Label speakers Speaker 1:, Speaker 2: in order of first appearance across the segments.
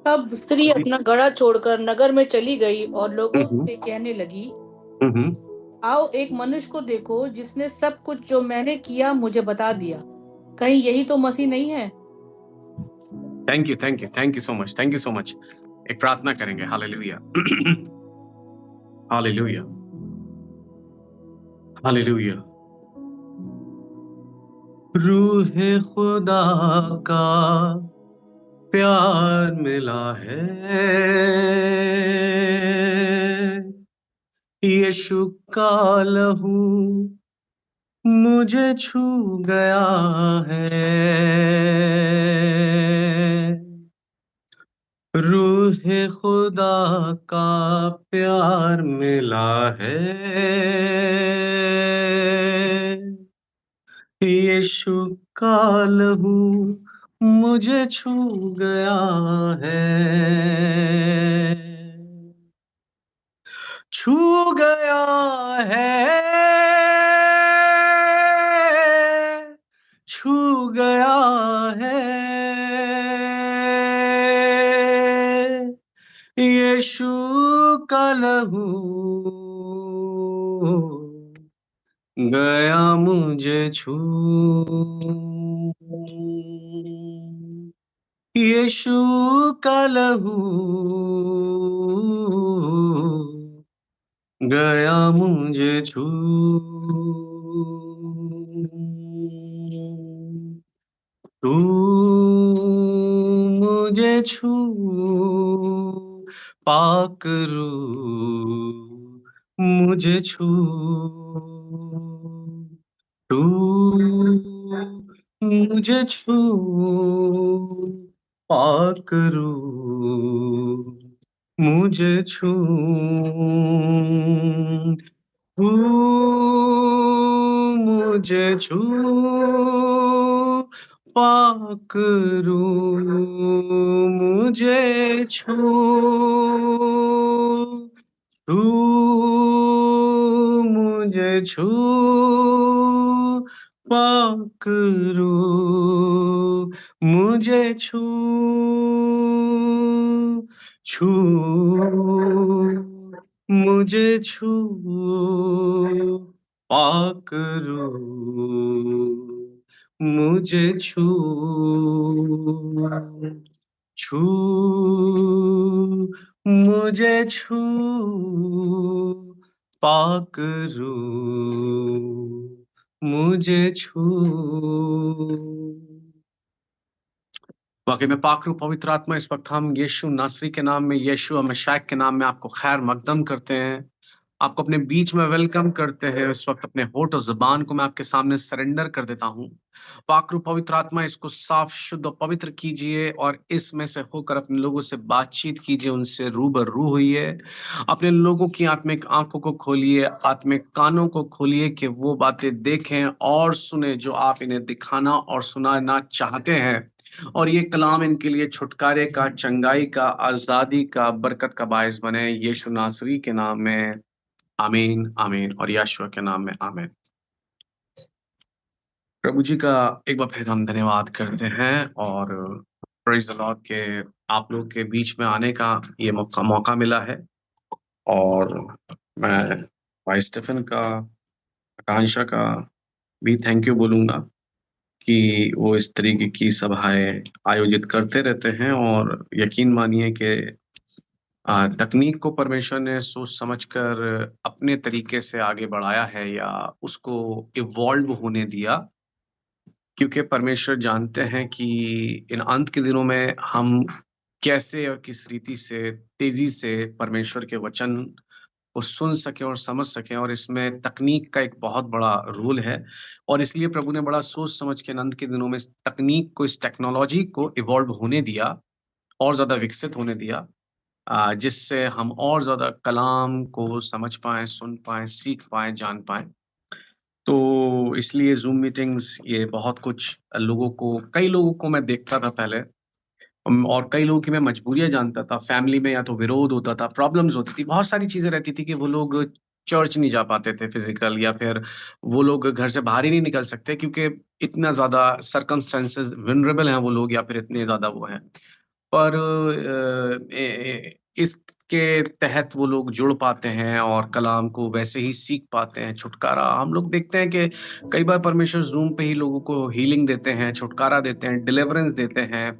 Speaker 1: तब स्त्री
Speaker 2: जी।
Speaker 1: अपना गड़ा छोड़कर नगर में चली गई और लोगों
Speaker 2: हम्म।
Speaker 1: से कहने लगी,
Speaker 2: हम्म।
Speaker 1: आओ एक मनुष्य को देखो जिसने सब कुछ जो मैंने किया मुझे बता दिया। कहीं यही तो मसीह नहीं है?
Speaker 2: Thank you, thank you, thank you so much, thank you so much. एक प्रार्थना करेंगे। हालेलुया। हालेलुया। हालेलुया। रूह खुदा का प्यार मिला है, यीशु का लहू मुझे छू गया है। रूह खुदा का प्यार मिला है, यीशु का लहू मुझे छू गया है। छू गया है, छू गया है, यीशु का लहू गया मुझे छू। यीशु का लहू गया मुझे छू। तू मुझे छू, पाक रूह मुझे छू। तू मुझे छू, पाक रूह मुझे छू। तू मुझे छू, पाक रूह मुझे छू। तू मुझे छू, पाक रूह मुझे छू। छू मुझे छू, पाक रूह मुझे छू। छू मुझे छू, पाक रूह मुझे छू। वाकई में पाक रूह पवित्र आत्मा, इस वक्त हम यीशु नासरी के नाम में, यीशु अमशाक के नाम में आपको खैर मकदम करते हैं, आपको अपने बीच में वेलकम करते हैं। इस वक्त अपने होठ और ज़बान को मैं आपके सामने सरेंडर कर देता हूँ। पाक रूह पवित्र आत्मा, इसको साफ, शुद्ध और पवित्र कीजिए और इसमें से होकर अपने लोगों से बातचीत कीजिए, उनसे रूबरू होइए। अपने लोगों की आत्मिक आंखों को खोलिए, आत्मिक कानों को खोलिए कि वो बातें देखें और सुने जो आप इन्हें दिखाना और सुनाना चाहते हैं। और ये कलाम इनके लिए छुटकारे का, चंगाई का, आजादी का, बरकत का बायस बने, यीशु नासरी के नाम में। आमीन, आमीन और यशुआ के नाम में आमीन। प्रभु जी का एक बार फिर हम धन्यवाद करते हैं और प्रेज़ द लॉर्ड के आप लोग के बीच में आने का ये मौका मिला है। और मैं भाई स्टीफन का, आकांक्षा का भी थैंक यू बोलूँगा कि वो इस तरीके की सभाएँ आयोजित करते रहते हैं और यकीन मानिए कि तकनीक को परमेश्वर ने सोच समझकर अपने तरीके से आगे बढ़ाया है या उसको इवॉल्व होने दिया, क्योंकि परमेश्वर जानते हैं कि इन अंत के दिनों में हम कैसे और किस रीति से तेजी से परमेश्वर के वचन को सुन सकें और समझ सकें, और इसमें तकनीक का एक बहुत बड़ा रोल है। और इसलिए प्रभु ने बड़ा सोच समझ के इन अंत के दिनों में इस तकनीक को, इस टेक्नोलॉजी को इवॉल्व होने दिया और ज्यादा विकसित होने दिया, जिससे हम और ज़्यादा कलाम को समझ पाएँ, सुन पाएँ, सीख पाएँ, जान पाएँ। तो इसलिए ज़ूम मीटिंग्स ये बहुत कुछ लोगों को, कई लोगों को मैं देखता था पहले, और कई लोगों की मैं मजबूरियाँ जानता था। फैमिली में या तो विरोध होता था, प्रॉब्लम्स होती थी, बहुत सारी चीज़ें रहती थी कि वो लोग चर्च नहीं जा पाते थे फिज़िकल, या फिर वो लोग घर से बाहर ही नहीं निकल सकते क्योंकि इतना ज़्यादा सर्कमस्टेंसेस वल्नरेबल हैं वो लोग, या फिर इतने ज़्यादा वो हैं। पर इसके तहत वो लोग जुड़ पाते हैं और कलाम को वैसे ही सीख पाते हैं। छुटकारा हम लोग देखते हैं कि कई बार परमेश्वर ज़ूम पे ही लोगों को हीलिंग देते हैं, छुटकारा देते हैं, डिलीवरेंस देते हैं,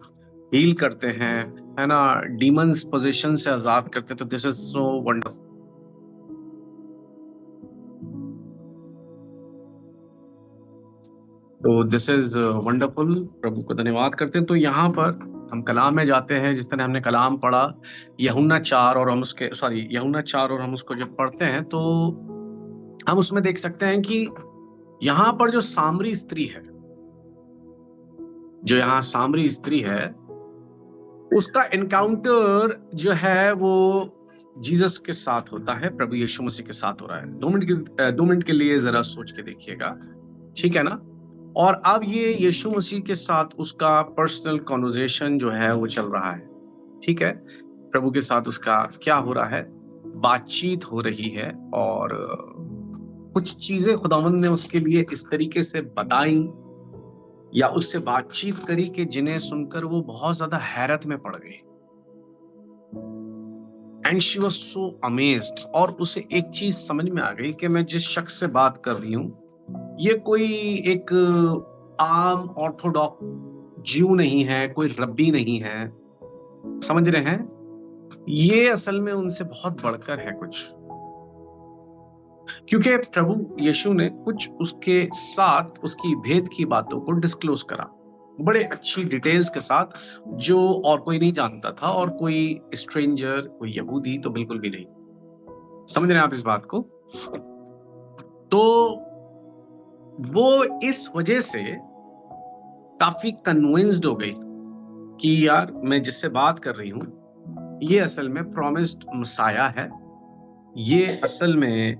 Speaker 2: हील करते हैं, है ना? डीमन्स पोज़ीशन से आज़ाद करते हैं। तो दिस इज़ सो वंडरफुल। तो दिस इज़ वंडरफुल। प्रभु को धन्यवाद करते हैं। तो यहाँ पर हम कलाम में जाते हैं, जिस तरह हमने कलाम पढ़ा यूहन्ना 4 और हम उसको जब पढ़ते हैं तो हम उसमें देख सकते हैं कि यहाँ पर जो सामरी स्त्री है, उसका एनकाउंटर जो है वो जीसस के साथ होता है, प्रभु यीशु मसीह के साथ हो रहा है। 2 मिनट के लिए जरा सोच के देखिएगा, ठीक है ना? और अब ये यीशु मसीह के साथ उसका पर्सनल कन्वर्सेशन जो है वो चल रहा है, ठीक है? प्रभु के साथ उसका क्या हो रहा है? बातचीत हो रही है और कुछ चीजें खुदावंद ने उसके लिए इस तरीके से बताई या उससे बातचीत करी कि जिन्हें सुनकर वो बहुत ज्यादा हैरत में पड़ गई। And she was so amazed. और उसे एक चीज समझ में आ गई कि मैं जिस शख्स से बात कर रही हूँ ये कोई एक आम ऑर्थोडॉक्स ज्यू नहीं है, कोई रब्बी नहीं है, समझ रहे हैं? ये असल में उनसे बहुत बढ़कर है कुछ, क्योंकि प्रभु यीशु ने कुछ उसके साथ उसकी भेद की बातों को डिस्क्लोज करा बड़े अच्छी डिटेल्स के साथ, जो और कोई नहीं जानता था, और कोई स्ट्रेंजर, कोई यहूदी तो बिल्कुल भी नहीं। समझ रहे हैं आप इस बात को? तो वो इस वजह से काफी कन्विंस्ड हो गई कि यार मैं जिससे बात कर रही हूं ये असल में प्रॉमिस्ड मसाया है, ये असल में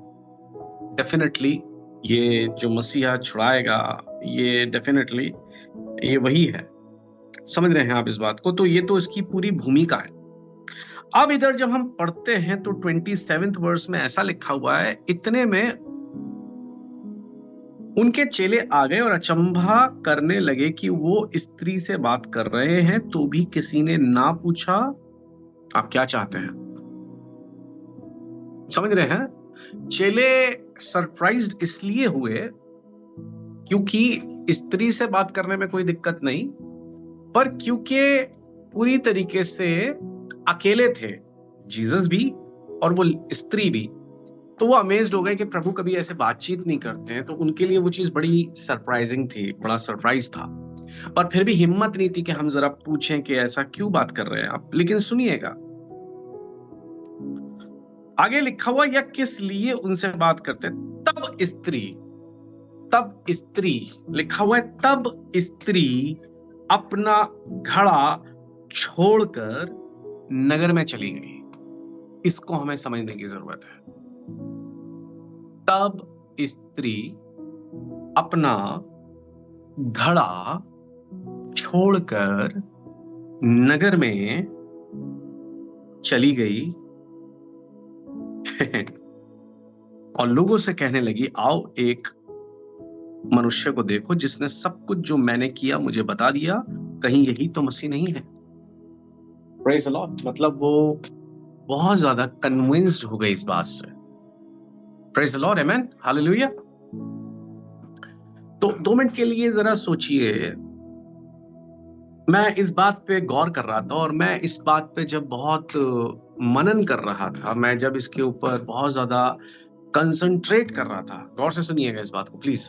Speaker 2: डेफिनेटली ये जो मसीहा छुड़ाएगा, ये डेफिनेटली ये वही है। समझ रहे हैं आप इस बात को? तो ये तो इसकी पूरी भूमिका है। अब इधर जब हम पढ़ते हैं तो 27th वर्स में ऐसा लिखा हुआ है, इतने में उनके चेले आ गए और अचंभा करने लगे कि वो स्त्री से बात कर रहे हैं, तो भी किसी ने ना पूछा आप क्या चाहते हैं। समझ रहे हैं? चेले सरप्राइज्ड इसलिए हुए क्योंकि स्त्री से बात करने में कोई दिक्कत नहीं, पर क्योंकि पूरी तरीके से अकेले थे जीसस भी और वो स्त्री भी, तो वो अमेज्ड हो गए कि प्रभु कभी ऐसे बातचीत नहीं करते हैं। तो उनके लिए वो चीज बड़ी सरप्राइजिंग थी, बड़ा सरप्राइज था। पर फिर भी हिम्मत नहीं थी कि हम जरा पूछें कि ऐसा क्यों बात कर रहे हैं आप। लेकिन सुनिएगा आगे लिखा हुआ, या किस लिए उनसे बात करते। तब स्त्री लिखा हुआ है, तब स्त्री अपना घड़ा छोड़कर नगर में चली गई। इसको हमें समझने की जरूरत है। तब स्त्री अपना घड़ा छोड़कर नगर में चली गई और लोगों से कहने लगी, आओ एक मनुष्य को देखो जिसने सब कुछ जो मैंने किया मुझे बता दिया, कहीं यही तो मसीह नहीं है। Praise the Lord. मतलब वो बहुत ज्यादा कन्विंस्ड हो गई इस बात से। Praise the lord, amen, hallelujah. तो 2 मिनट के लिए जरा सोचिए, मैं इस बात पे गौर कर रहा था और मैं इस बात पे जब बहुत मनन कर रहा था, मैं जब इसके ऊपर बहुत ज्यादा कंसंट्रेट कर रहा था, गौर से सुनिएगा इस बात को प्लीज,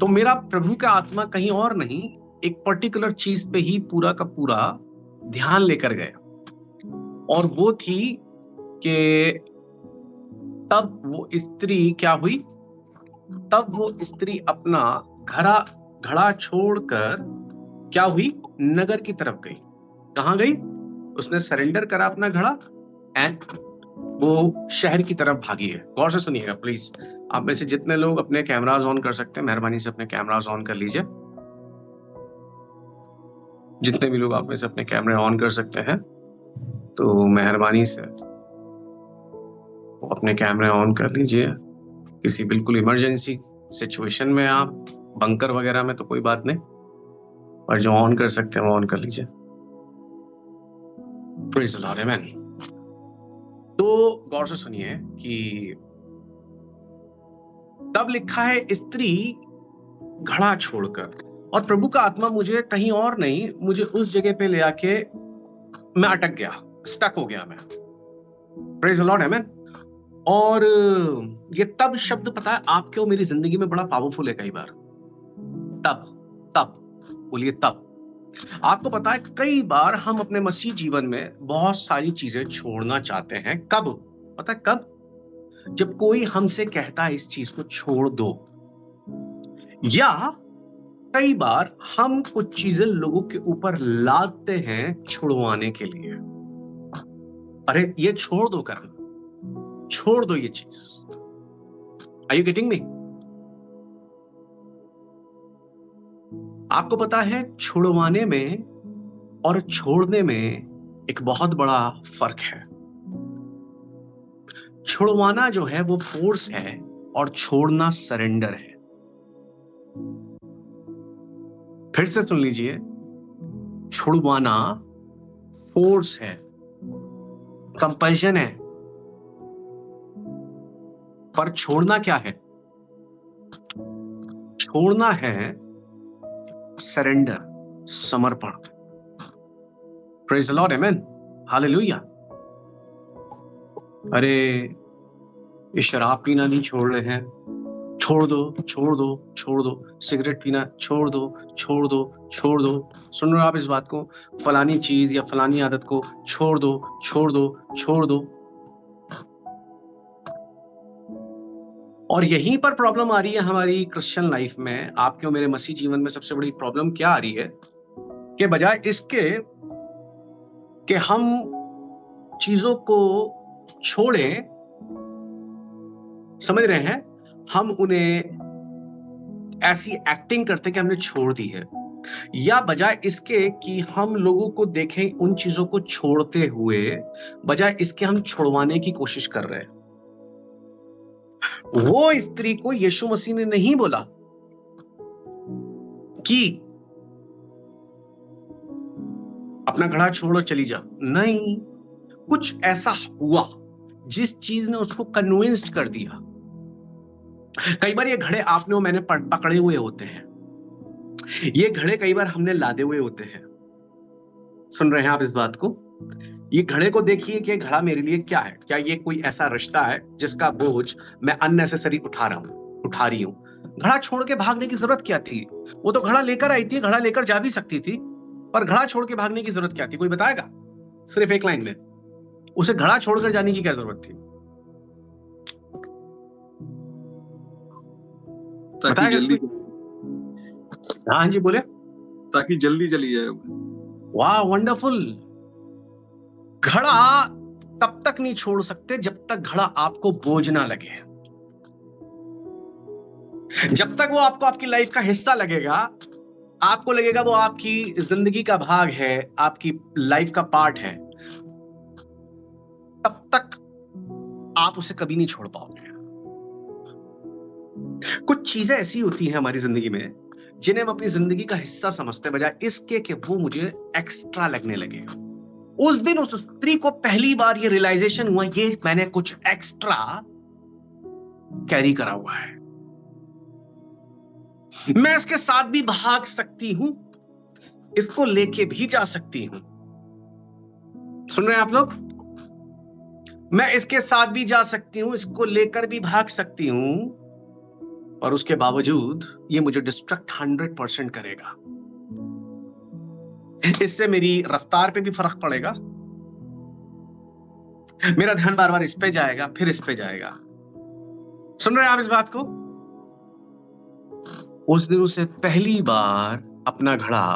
Speaker 2: तो मेरा प्रभु का आत्मा कहीं और नहीं, एक पर्टिकुलर चीज पे ही पूरा का पूरा ध्यान लेकर गया, और वो थी कि तब वो स्त्री क्या हुई, तब वो स्त्री अपना घड़ा छोड़कर क्या हुई, नगर की तरफ गई। कहां गई? उसने सरेंडर करा अपना घड़ा एंड वो शहर की तरफ भागी है। गौर से सुनिएगा प्लीज। आप में से जितने लोग अपने कैमरास ऑन कर सकते हैं, मेहरबानी से अपने कैमरास ऑन कर लीजिए। जितने भी लोग आप में से अपने कैमरे ऑन कर सकते हैं, तो मेहरबानी से अपने कैमरे ऑन कर लीजिए। किसी बिल्कुल इमरजेंसी सिचुएशन में, आप बंकर वगैरह में तो कोई बात नहीं, पर जो ऑन कर सकते हैं वो ऑन कर लीजिए। प्रेज द लॉर्ड, आमेन। तो गौर से सुनिए कि तब लिखा है स्त्री घड़ा छोड़कर, और प्रभु का आत्मा मुझे कहीं और नहीं, मुझे उस जगह पे ले आके मैं अटक गया, स्टक हो गया मैं। प्रेज द लॉर्ड, आमेन। और ये तब शब्द पता है आपके और मेरी जिंदगी में बड़ा पावरफुल है कई बार। तब तब बोलिए तब। आपको पता है कई बार हम अपने मसीह जीवन में बहुत सारी चीजें छोड़ना चाहते हैं। कब? पता है कब? जब कोई हमसे कहता है इस चीज को छोड़ दो, या कई बार हम कुछ चीजें लोगों के ऊपर लादते हैं छुड़वाने के लिए। अरे ये छोड़ दो, करना छोड़ दो ये चीज। Are you getting me? आपको पता है छुड़वाने में और छोड़ने में एक बहुत बड़ा फर्क है। छुड़वाना जो है वो फोर्स है और छोड़ना सरेंडर है। फिर से सुन लीजिए, छुड़वाना फोर्स है, कंपल्शन है, पर छोड़ना क्या है? छोड़ना है सरेंडर, समर्पण। Praise the lord, amen, hallelujah. अरे ये शराब पीना नहीं छोड़ रहे हैं, छोड़ दो छोड़ दो छोड़ दो। सिगरेट पीना छोड़ दो छोड़ दो छोड़ दो। सुन रहे हो आप इस बात को? फलानी चीज या फलानी आदत को छोड़ दो छोड़ दो छोड़ दो। और यहीं पर प्रॉब्लम आ रही है हमारी क्रिश्चियन लाइफ में। आपके और मेरे मसीह जीवन में सबसे बड़ी प्रॉब्लम क्या आ रही है कि बजाय इसके कि हम चीजों को छोड़ें, समझ रहे हैं, हम उन्हें ऐसी एक्टिंग करते कि हमने छोड़ दी है, या बजाय इसके कि हम लोगों को देखें उन चीजों को छोड़ते हुए, बजाय इसके हम छुड़वाने की कोशिश कर रहे हैं। वो स्त्री को यीशु मसीह ने नहीं बोला कि अपना घड़ा छोड़ो चली जा, नहीं, कुछ ऐसा हुआ जिस चीज ने उसको कन्विंस्ड कर दिया। कई बार ये घड़े आपने और मैंने पकड़े हुए होते हैं, ये घड़े कई बार हमने लादे हुए होते हैं। सुन रहे हैं आप इस बात को? ये घड़े को देखिए कि घड़ा मेरे लिए क्या है। क्या ये कोई ऐसा रिश्ता है जिसका बोझ मैं अननेसेसरी उठा रही हूं? घड़ा छोड़ के भागने की जरूरत क्या थी? वो तो घड़ा लेकर आई थी, घड़ा लेकर जा भी सकती थी, पर घड़ा छोड़ के भागने की जरूरत क्या थी? कोई बताएगा? सिर्फ एक लाइन में, उसे घड़ा छोड़कर जाने की क्या जरूरत थी?
Speaker 3: ताकि जल्दी,
Speaker 2: हाँ जी बोले,
Speaker 3: ताकि जल्दी चली जाए।
Speaker 2: वाह, वंडरफुल। घड़ा तब तक नहीं छोड़ सकते जब तक घड़ा आपको बोझ ना लगे। जब तक वो आपको आपकी लाइफ का हिस्सा लगेगा, आपको लगेगा वो आपकी जिंदगी का भाग है, आपकी लाइफ का पार्ट है, तब तक आप उसे कभी नहीं छोड़ पाओगे। कुछ चीजें ऐसी होती हैं हमारी जिंदगी में जिन्हें हम अपनी जिंदगी का हिस्सा समझते हैं, बजाय इसके कि वो मुझे एक्स्ट्रा लगने लगे। उस दिन उस स्त्री को पहली बार ये रियलाइजेशन हुआ, ये मैंने कुछ एक्स्ट्रा कैरी करा हुआ है, मैं इसके साथ भी भाग सकती हूं, इसको लेके भी जा सकती हूं। सुन रहे हैं आप लोग? मैं इसके साथ भी जा सकती हूं, इसको लेकर भी भाग सकती हूं, और उसके बावजूद ये मुझे डिस्ट्रक्ट 100% करेगा। इससे मेरी रफ्तार पे भी फर्क पड़ेगा, मेरा ध्यान बार बार इस पे जाएगा, फिर इस पे जाएगा। सुन रहे हैं आप इस बात को? उस दिन उसे पहली बार अपना घड़ा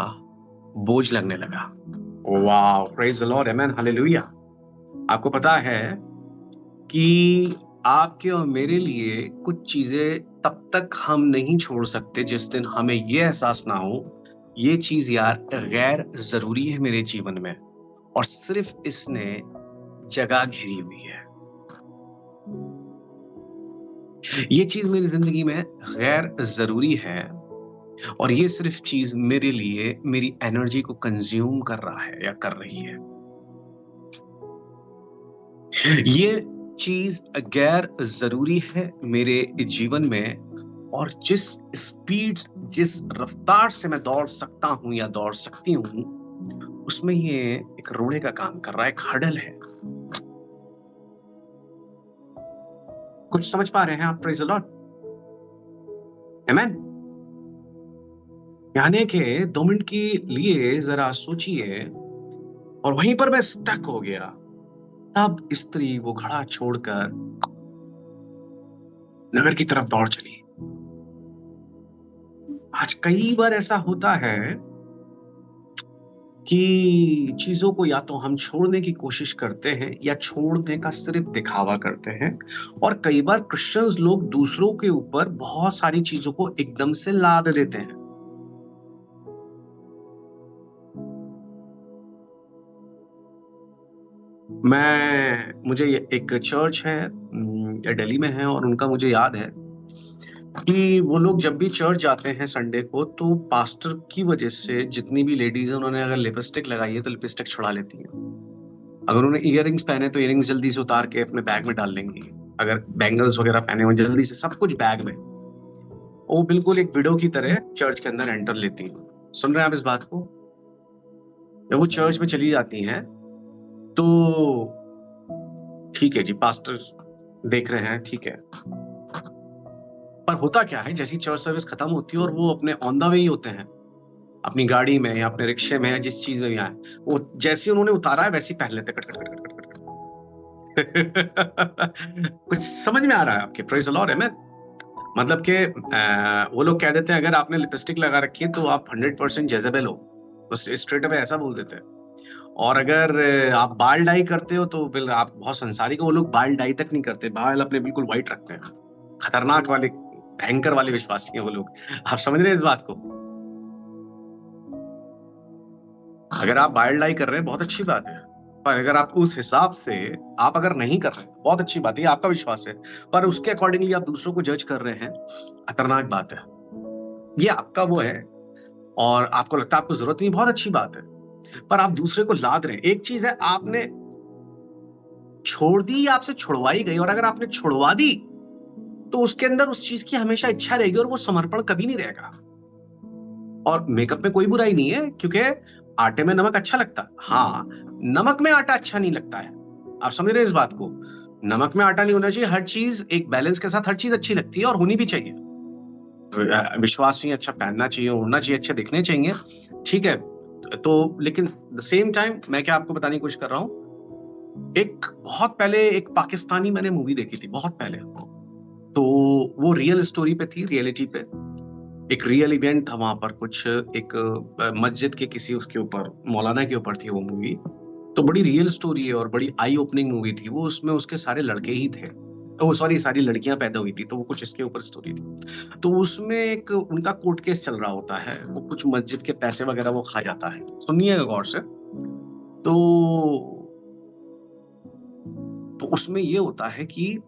Speaker 2: बोझ लगने लगा। वाह, praise the lord, amen, hallelujah. आपको पता है कि आपके और मेरे लिए कुछ चीजें तब तक हम नहीं छोड़ सकते जिस दिन हमें यह एहसास ना हो, ये चीज यार गैर जरूरी है मेरे जीवन में, और सिर्फ इसने जगह घेरी हुई है, ये चीज मेरी जिंदगी में गैर जरूरी है, और ये सिर्फ चीज मेरे लिए मेरी एनर्जी को कंज्यूम कर रहा है या कर रही है। ये चीज गैर जरूरी है मेरे जीवन में, और जिस स्पीड, जिस रफ्तार से मैं दौड़ सकता हूं या दौड़ सकती हूं, उसमें ये एक रोड़े का काम कर रहा है, एक हडल है। कुछ समझ पा रहे हैं आप? प्रेज द लॉर्ड, आमेन। यानी कि 2 मिनट के लिए जरा सोचिए, और वहीं पर मैं स्टक हो गया। तब स्त्री वो घड़ा छोड़कर नगर की तरफ दौड़ चली। आज कई बार ऐसा होता है कि चीजों को या तो हम छोड़ने की कोशिश करते हैं या छोड़ने का सिर्फ दिखावा करते हैं। और कई बार क्रिश्चियंस लोग दूसरों के ऊपर बहुत सारी चीजों को एकदम से लाद देते हैं। मुझे एक चर्च है, दिल्ली में है, और उनका मुझे याद है कि वो लोग जब भी चर्च जाते हैं संडे को, तो पास्टर की वजह से जितनी भी लेडीज हैं, उन्होंने अगर लिपस्टिक लगाई है तो लिपस्टिक छुड़ा लेती हैं। अगर उन्होंने इयररिंग्स पहने तो इयररिंग्स जल्दी से उतार के अपने बैग में डाल लेंगी। अगर बैंगल्स वगैरह पहने हो जल्दी से सब कुछ बैग में। वो बिल्कुल एक विडो की तरह चर्च के अंदर एंटर लेती हैं। सुन रहे हैं आप इस बात को? जब वो चर्च में चली जाती हैं तो ठीक है जी, पास्टर देख रहे हैं, ठीक है। पर होता क्या है, जैसी चर्च सर्विस खत्म होती है और वो अपने ऑन द वे ही होते हैं, अपनी गाड़ी में या अपने रिक्शे में या जिस चीज में भी आए, वो जैसे उन्होंने उतारा है वैसे ही पहन लेते, cut cut cut cut cut cut. कुछ समझ में आ रहा है आपके? प्रेज द लॉर्ड, आमेन। मतलब कि वो लोग कह देते हैं अगर आपने लिपस्टिक लगा रखी है तो आप 100% जेजेबेल हो, बस स्ट्रेट अवे ऐसा बोल देते हैं। और अगर आप बाल डाई करते हो तो फिर आप बहुत संसारिक हो। वो लोग बाल डाई तक नहीं करते, बाल अपने बिल्कुल व्हाइट रखते हैं। खतरनाक वाले, भयंकर वाले विश्वासी हैं वो लोग। आप समझ रहे हैं इस बात को? अगर आप बाल डाई कर रहे हैं बहुत अच्छी बात है, पर अगर आप उस हिसाब से आप अगर नहीं कर रहे हैं, बहुत अच्छी बात है, ये आपका विश्वास है, पर उसके अकॉर्डिंगली आप दूसरों को जज कर रहे हैं, खतरनाक बात है। ये आपका वो है, और आपको लगता है आपको जरूरत नहीं, बहुत अच्छी बात है, पर आप दूसरे को लाद रहे हैं। एक चीज है, आपने छोड़ दी या आपसे छुड़वाई गई, और अगर आपने छुड़वा दी तो उसके अंदर उस चीज की हमेशा इच्छा रहेगी और वो समर्पण कभी नहीं रहेगा। और मेकअप में कोई बुराई नहीं है, क्योंकि आटे में नमक अच्छा लगता है। हाँ, नमक में आटा अच्छा नहीं लगता है। आप समझ रहे हैं इस बात को? नमक में आटा नहीं होना चाहिए। हर चीज एक बैलेंस के साथ, हर चीज अच्छी लगती है और होनी भी चाहिए। विश्वासी अच्छा पहनना चाहिए, उड़ना चाहिए, अच्छे दिखने चाहिए, ठीक है। तो लेकिन द सेम टाइम मैं क्या आपको बताने की कोशिश कर रहा हूँ, एक बहुत पहले एक पाकिस्तानी मैंने मूवी देखी थी, बहुत पहले। तो वो रियल स्टोरी पे थी, रियलिटी पे एक रियल इवेंट था वहां पर। कुछ एक मस्जिद के किसी उसके ऊपर, मौलाना के ऊपर थी वो मूवी। तो बड़ी रियल स्टोरी है और बड़ी आई ओपनिंग मूवी थी वो। उसमें उसके सारे लड़के ही थे, तो सॉरी सारी लड़कियां पैदा हुई थी, तो वो कुछ इसके ऊपर स्टोरी थी। तो उसमें एक उनका कोर्ट केस चल रहा होता है, वो कुछ मस्जिद के पैसे वगैरह वो खा जाता है। सुनिएगा गौर से। तो उसमें ये होता है कि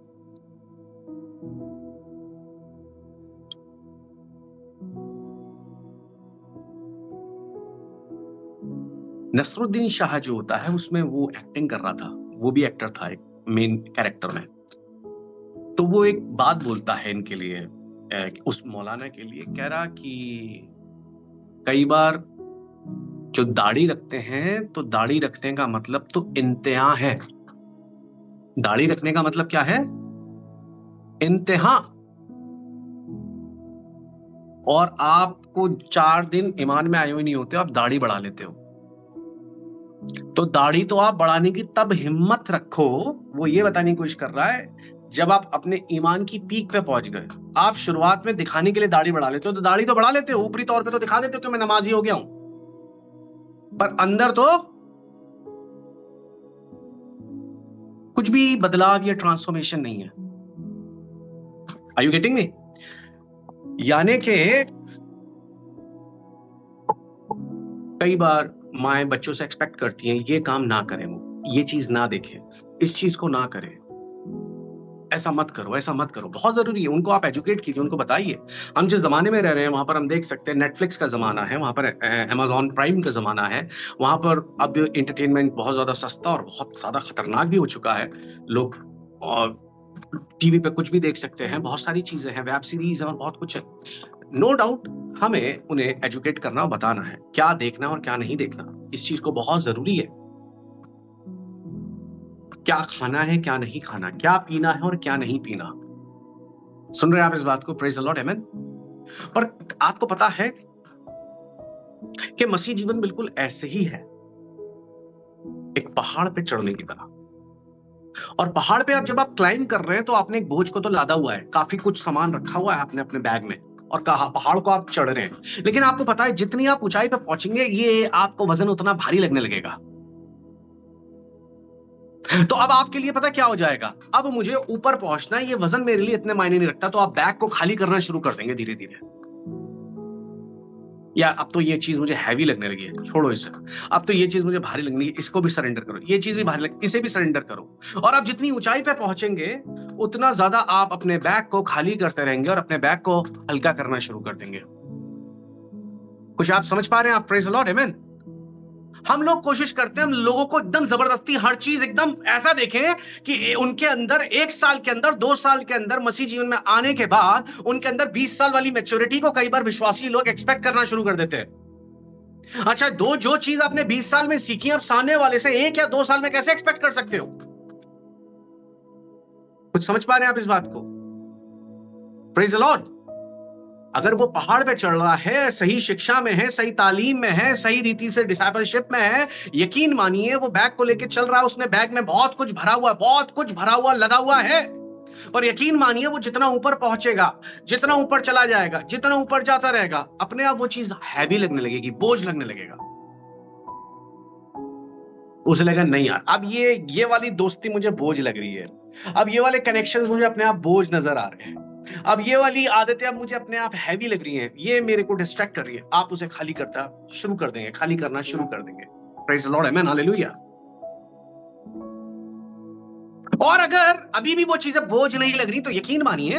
Speaker 2: नसरुद्दीन शाह जो होता है उसमें वो एक्टिंग कर रहा था, वो भी एक्टर था एक मेन कैरेक्टर में। तो वो एक बात बोलता है इनके लिए, उस मौलाना के लिए, कह रहा कि कई बार जो दाढ़ी रखते हैं, तो दाढ़ी रखने का मतलब तो इंतहा है। दाढ़ी रखने का मतलब क्या है? इंतहा। और आपको 4 दिन ईमान में आए हुए नहीं होते, आप दाढ़ी बढ़ा लेते हो। तो दाढ़ी तो आप बढ़ाने की तब हिम्मत रखो, वो ये बताने की कोशिश कर रहा है, जब आप अपने ईमान की पीक पे पहुंच गए। आप शुरुआत में दिखाने के लिए दाढ़ी बढ़ा लेते हो, तो दाढ़ी तो बढ़ा लेते हो, ऊपरी तौर पे तो दिखा देते हो कि मैं नमाजी हो गया हूं, पर अंदर तो कुछ भी बदलाव या ट्रांसफॉर्मेशन नहीं है। Are you getting me? यानी कि कई बार माएं बच्चों से एक्सपेक्ट करती हैं ये काम ना करें, वो ये चीज ना देखें, इस चीज को ना करें। ऐसा मत करो, ऐसा मत करो। बहुत ज़रूरी है, उनको आप एजुकेट कीजिए, उनको बताइए। हम जिस ज़माने में रह रहे हैं, वहाँ पर हम देख सकते हैं नेटफ्लिक्स का ज़माना है, वहाँ पर अमेज़न प्राइम का ज़माना है। वहाँ पर अब एंटरटेनमेंट बहुत ज़्यादा सस्ता और बहुत ज़्यादा खतरनाक भी हो चुका है। लोग टीवी पे कुछ भी देख सकते हैं, बहुत सारी चीज़ें हैं, वेब सीरीज़ है और बहुत कुछ है। नो डाउट हमें उन्हें एजुकेट करना और बताना है, क्या देखना और क्या नहीं देखना। इस चीज़ को बहुत ज़रूरी है। क्या खाना है, क्या नहीं खाना, क्या पीना है और क्या नहीं पीना। सुन रहे हैं आप इस बात को? प्रेज़ द लॉर्ड, आमेन। पर आपको पता है कि मसीह जीवन बिल्कुल ऐसे ही है, एक पहाड़ पे चढ़ने की तरह। और पहाड़ पे जब आप क्लाइंब कर रहे हैं तो आपने एक बोझ को तो लादा हुआ है, काफी कुछ सामान रखा हुआ है आपने अपने बैग में, और कहा पहाड़ को आप चढ़ रहे हैं। लेकिन आपको पता है जितनी आप ऊंचाई पे पहुंचेंगे, ये आपको वजन उतना भारी लगने लगेगा। तो अब आपके लिए पता क्या हो जाएगा, अब मुझे ऊपर पहुंचना है, ये वजन मेरे लिए इतने मायने नहीं रखता, तो आप बैग को खाली करना शुरू कर देंगे धीरे धीरे। या अब तो ये चीज मुझे हैवी लगने लगी है, छोड़ो इसे। अब तो ये चीज मुझे भारी लगनी है, इसको भी सरेंडर करो। ये चीज भी भारी लग, इसे भी सरेंडर करो। और आप जितनी ऊंचाई पे पहुंचेंगे, उतना ज्यादा आप अपने बैग को खाली करते रहेंगे और अपने बैग को हल्का करना शुरू कर देंगे। कुछ आप समझ पा रहे हैं आप? प्रेज़ द लॉर्ड, आमेन। हम लोग कोशिश करते हैं, हम लोगों को एकदम जबरदस्ती हर चीज एकदम ऐसा देखें कि उनके अंदर 1 साल के अंदर, 2 साल के अंदर मसीह जीवन में आने के बाद उनके अंदर 20 साल वाली मैच्योरिटी को कई बार विश्वासी लोग एक्सपेक्ट करना शुरू कर देते हैं। अच्छा, जो चीज आपने 20 साल में सीखी, अब सामने वाले से 1 या 2 साल में कैसे एक्सपेक्ट कर सकते हो? कुछ समझ पा रहे हैं आप इस बात को? Praise the Lord. अगर वो पहाड़ पे चढ़ रहा है, सही शिक्षा में है, सही तालीम में है, सही रीति से डिसाइपलशिप में है, यकीन मानिए वो बैग को लेके चल रहा है, उसने बैग में बहुत कुछ भरा हुआ है, बहुत कुछ भरा हुआ लदा हुआ है। और यकीन मानिए वो जितना ऊपर पहुंचेगा, जितना ऊपर चला जाएगा, जितना ऊपर जाता रहेगा, अपने आप वो चीज हैवी लगने लगेगी, बोझ लगने लगेगा। उसे लगा नहीं यार, अब ये वाली दोस्ती मुझे बोझ लग रही है, अब ये वाले कनेक्शंस मुझे अपने आप बोझ नजर आ रहे हैं, अब ये वाली आदतें अब मुझे अपने आप हैवी लग रही हैं, ये मेरे को डिस्ट्रैक्ट कर रही है। आप उसे खाली करता शुरू कर देंगे, खाली करना शुरू कर देंगे। Praise the lord, amen, hallelujah. और अगर अभी भी वो चीजें बोझ नहीं लग रही, तो यकीन मानिए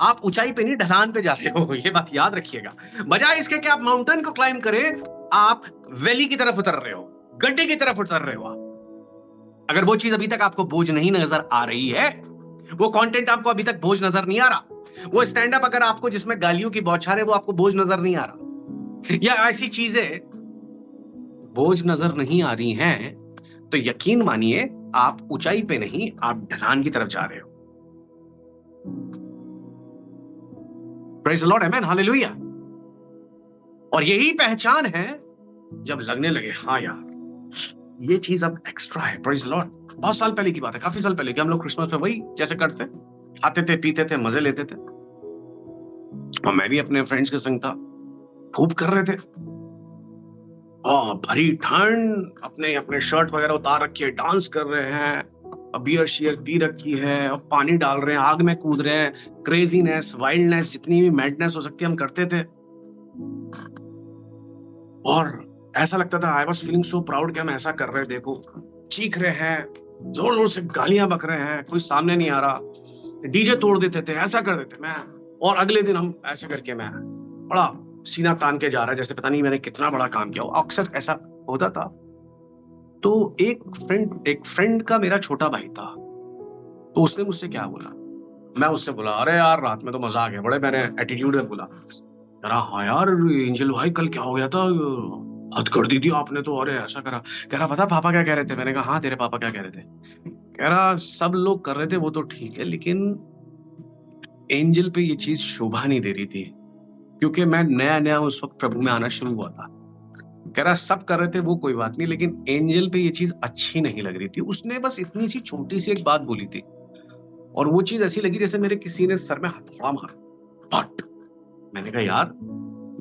Speaker 2: आप ऊंचाई पे नहीं, ढलान पे जा रहे हो। ये बात याद रखिएगा। बजाय इसके कि आप माउंटेन को क्लाइम करें, आप वैली की तरफ उतर रहे हो, गड्ढे की तरफ उतर रहे हो। आप अगर वो चीज अभी तक आपको बोझ नहीं नजर आ रही है, वो कंटेंट आपको अभी तक बोझ नजर नहीं आ रहा, वो स्टैंड अप अगर आपको जिसमें गालियों की बौछार है वो आपको बोझ नजर नहीं आ रहा, या ऐसी चीजें बोझ नजर नहीं आ रही हैं, तो यकीन मानिए आप ऊंचाई पे नहीं, आप ढलान की तरफ जा रहे हो। Praise the lord, amen, hallelujah. और यही पहचान है जब लगने लगे हाँ यार ये चीज अब एक्स्ट्रा है। Praise the Lord. बहुत साल पहले की बात है, काफी साल पहले की, हम लोग क्रिसमस में वही जैसे करते, खाते थे, पीते थे, मजे लेते थे, और मैं भी अपने फ्रेंड्स के संग था, खूब कर रहे थे। भरी ठंड, अपने अपने शर्ट वगैरह उतार रखी है, डांस कर रहे हैं, बियर शियर पी रखी है, और पानी डाल रहे हैं, आग में कूद रहे हैं, क्रेजीनेस, वाइल्डनेस, जितनी भी मैडनेस हो सकती है हम करते थे। और ऐसा लगता था, I was feeling so proud कि हम ऐसा कर रहे हैं। देखो, चीख रहे हैं, जोर जोर से गालियां बक रहे हैं, कोई सामने नहीं आ रहा, डीजे तोड़ देते थे, ऐसा कर देते मैं। और अगले दिन हम ऐसे करके, मैं बड़ा सीना तान के जा रहा है, जैसे पता नहीं मैंने कितना बड़ा काम किया। अक्सर ऐसा होता था। तो एक फ्रेंड का मेरा छोटा भाई था, तो उसने मुझसे क्या बोला, मैं उससे बोला, अरे यार रात में तो मजा आ गया, बड़े मैंने एटीट्यूड में बोला। कह रहा हाँ यार एंजल भाई कल क्या हो गया था, हद कर दी थी आपने तो, अरे ऐसा करा। कह रहा पता पापा क्या कह रहे थे? मैंने कहा हाँ तेरे पापा क्या कह रहे थे? कह रहा सब लोग कर रहे थे वो तो ठीक है, लेकिन एंजल पे ये चीज शोभा नहीं दे रही थी, क्योंकि मैं नया नया उस वक्त प्रभु में आना शुरू हुआ था। कह रहा सब कर रहे थे वो कोई बात नहीं, लेकिन एंजल पे ये चीज अच्छी नहीं लग रही थी। उसने बस इतनी सी छोटी सी एक बात बोली थी, और वो चीज ऐसी लगी जैसे मेरे किसी ने सर में हथौड़ा मारा। बट मैंने कहा यार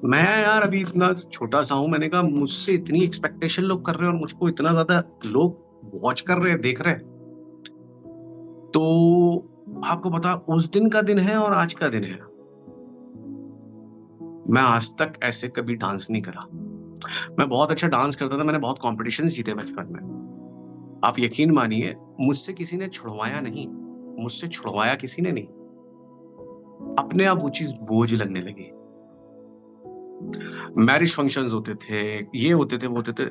Speaker 2: मैं यार अभी इतना छोटा सा हूं, मैंने कहा मुझसे इतनी एक्सपेक्टेशन लोग कर रहे हैं और मुझको इतना ज्यादा लोग वॉच कर रहे हैं, देख रहे हैं। तो आपको पता उस दिन का दिन है और आज का दिन है, मैं आज तक ऐसे कभी डांस नहीं करा। मैं बहुत अच्छा डांस करता था, मैंने बहुत कॉम्पिटिशन्स जीते बचपन में। आप यकीन मानिए मुझसे किसी ने छुड़वाया नहीं, मुझसे छुड़वाया किसी ने नहीं, अपने आप वो चीज बोझ लगने लगी। मैरिज फंक्शंस होते थे, ये होते थे, वो होते थे,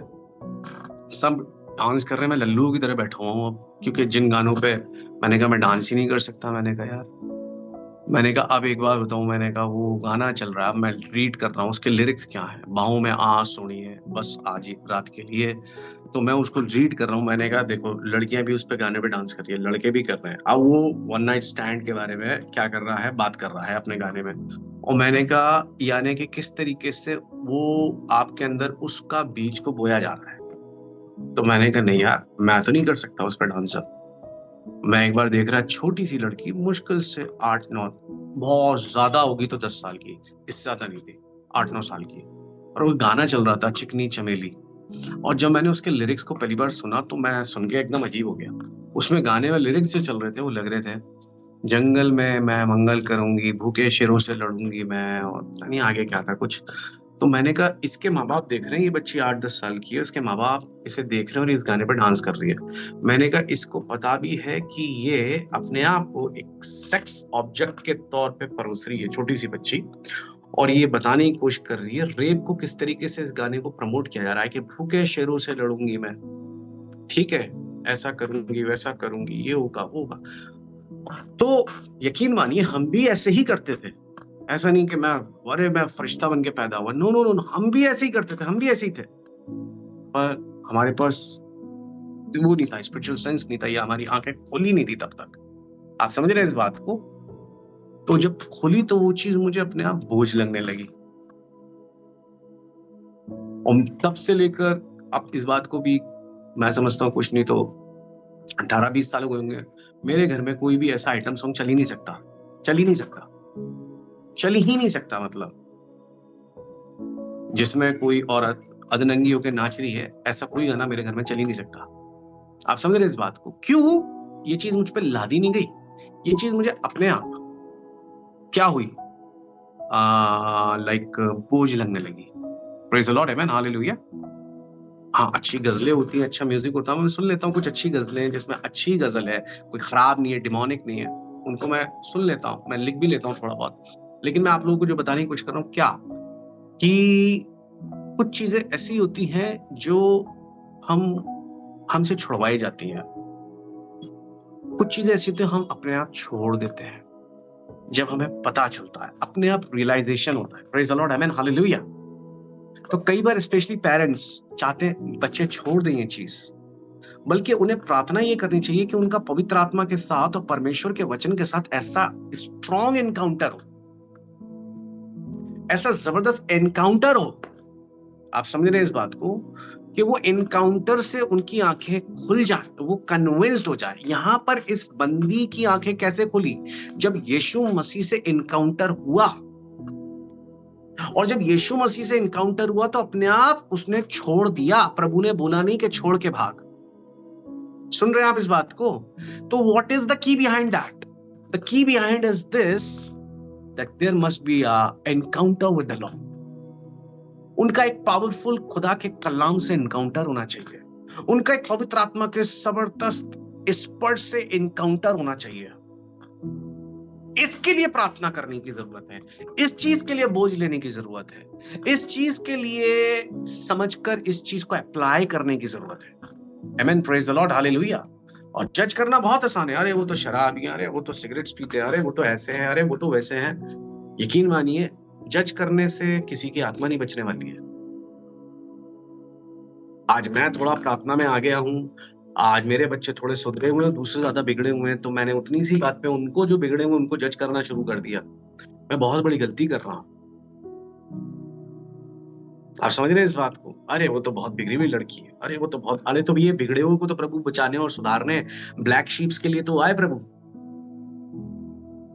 Speaker 2: सब डांस कर रहे हैं, मैं लल्लू की तरह बैठा हुआ हूँ अब, क्योंकि जिन गानों पे मैंने कहा मैं डांस ही नहीं कर सकता। मैंने कहा यार, मैंने कहा अब एक बात बताऊं, मैंने कहा वो गाना चल रहा है, अब मैं रीड कर रहा हूँ, उसके लिरिक्स क्या है, बाहों में आ सोनी है बस आज ही रात के लिए, तो मैं उसको रीड कर रहा हूँ। मैंने कहा देखो, लड़कियां भी उस पे गाने पे डांस कर रही है, लड़के भी कर रहे हैं। अब वो वन नाइट स्टैंड के बारे में क्या कर रहा है, बात कर रहा है अपने गाने में। और मैंने कहा यानी कि किस तरीके से वो आपके अंदर उसका बीज को बोया जा रहा है। तो मैंने कहा नहीं यार, मैं तो नहीं कर सकता उस पर डांस। मैं एक बार देख रहा, छोटी सी लड़की, मुश्किल से 8-9, बहुत ज्यादा होगी तो 10 साल की, इससे ज्यादा नहीं थी, 8-9 साल की, और वो गाना चल रहा था चिकनी चमेली। और जब मैंने उसके लिरिक्स को पहली बार सुना तो मैं सुन के एकदम अजीब हो गया। उसमें गाने में लिरिक्स जो चल रहे थे वो लग रहे थे, जंगल में मैं मंगल करूंगी, भूखे शेरों से लड़ूंगी मैं, और पता नहीं आगे क्या था कुछ। तो मैंने कहा इसके माँ बाप देख रहे हैं, ये बच्ची 8-10 साल की है, इसके माँ बाप इसे देख रहे हैं और इस गाने पर डांस कर रही है। मैंने कहा इसको पता भी है कि ये अपने आप को एक सेक्स ऑब्जेक्ट के तौर पे परोस रही है, छोटी सी बच्ची, और ये बताने की कोशिश कर रही है रेप को किस तरीके से इस गाने को प्रमोट किया जा रहा है कि भूखे शेरों से लड़ूंगी मैं, ठीक है, ऐसा करूंगी वैसा करूंगी, ये होगा वो होगा। तो यकीन मानिए हम भी ऐसे ही करते थे। ऐसा नहीं कि मैं फरिश्ता बन के पैदा हुआ, नो नो नो, हम भी ऐसे ही करते थे, हम भी ऐसे ही थे, पर हमारे पास वो नहीं था, स्पिरिचुअल सेंस नहीं था, या हमारी आंखें खुली नहीं थी तब तक। आप समझ रहे हैं इस बात को? तो जब खुली तो वो चीज मुझे अपने आप बोझ लगने लगी, और तब से लेकर अब इस बात को भी मैं समझता हूँ कुछ नहीं तो 18-20 साल हुए होंगे, मेरे घर में कोई भी ऐसा आइटम सॉन्ग चल ही नहीं सकता, चल ही नहीं सकता, चल ही नहीं सकता, मतलब जिसमें कोई औरत अधनंगी होकर नाच रही है, ऐसा कोई गाना मेरे घर में चल ही नहीं सकता। आप समझ रहे हैं इस बात को? क्यों? ये चीज मुझ पे लादी नहीं गई, ये चीज मुझे अपने आप क्या हुई, लाइक बोझ लगने लगी। Praise the lord, amen, hallelujah. हाँ, अच्छी गजलें होती हैं, अच्छा म्यूजिक होता है, मैं सुन लेता हूँ कुछ अच्छी गजलें जिसमें अच्छी गजल है, कोई खराब नहीं है, डिमोनिक नहीं है, उनको मैं सुन लेता हूँ, मैं लिख भी लेता हूँ थोड़ा बहुत। लेकिन मैं आप लोगों को जो बताने की कोशिश कर रहा हूँ क्या, कि कुछ चीजें ऐसी होती हैं जो हमसे छुड़वाई जाती हैं, कुछ चीजें ऐसी होती हैं हम अपने आप छोड़ देते हैं, जब हमें पता चलता है, अपने आप रियलाइजेशन होता है। Praise the lord, amen, hallelujah. तो कई बार स्पेशली पेरेंट्स चाहते हैं बच्चे छोड़ दें ये चीज, बल्कि उन्हें प्रार्थना ये करनी चाहिए कि उनका पवित्र आत्मा के साथ और परमेश्वर के वचन के साथ ऐसा स्ट्रॉन्ग एनकाउंटर हो, ऐसा जबरदस्त एनकाउंटर हो, आप समझ रहे हैं इस बात को, कि वो एनकाउंटर से उनकी आंखें खुल जाए, वो कन्विंस्ड हो जाए। यहां पर इस बंदी की आंखें कैसे खुली? जब यीशु मसीह से एनकाउंटर हुआ, और जब यीशु मसीह से एनकाउंटर हुआ तो अपने आप उसने छोड़ दिया। प्रभु ने बोला नहीं कि छोड़ के भाग। सुन रहे हैं आप इस बात को? तो what is the key behind that? The key behind is this, that there must be a encounter with the Lord. उनका एक पावरफुल खुदा के कलाम से एनकाउंटर होना चाहिए, उनका एक पवित्र आत्मा के जबरदस्त स्पर्श से एनकाउंटर होना चाहिए। इसके लिए प्रार्थना करने की जरूरत है, इस चीज के लिए बोझ लेने की जरूरत है, इस चीज के लिए समझकर इस चीज को अप्लाई करने की जरूरत है। आमेन, प्रेज द लॉर्ड, हालेलुया। और जज करना बहुत आसान है, अरे वो तो शराबी, अरे वो तो सिगरेट्स पीते हैं, अरे वो तो ऐसे हैं, अरे वो तो वैसे हैं। यकीन मानिए, जज करने से किसी की आत्मा नहीं बचने वाली है। आज मैं थोड़ा प्रार्थना में आ गया हूं, आज मेरे बच्चे थोड़े सुधरे हुए हैं, दूसरे ज्यादा बिगड़े हुए हैं, तो मैंने उतनी सी बात पे उनको जो बिगड़े हुए उनको जज करना शुरू कर दिया। मैं बहुत बड़ी गलती कर रहा हूं। आप समझ रहे हैं इस बात को? अरे वो तो बहुत बिगड़ी हुई लड़की है, अरे वो तो बहुत, अरे तो ये बिगड़े हुए को तो प्रभु बचाने और सुधारने, ब्लैक शीप्स के लिए तो आए प्रभु।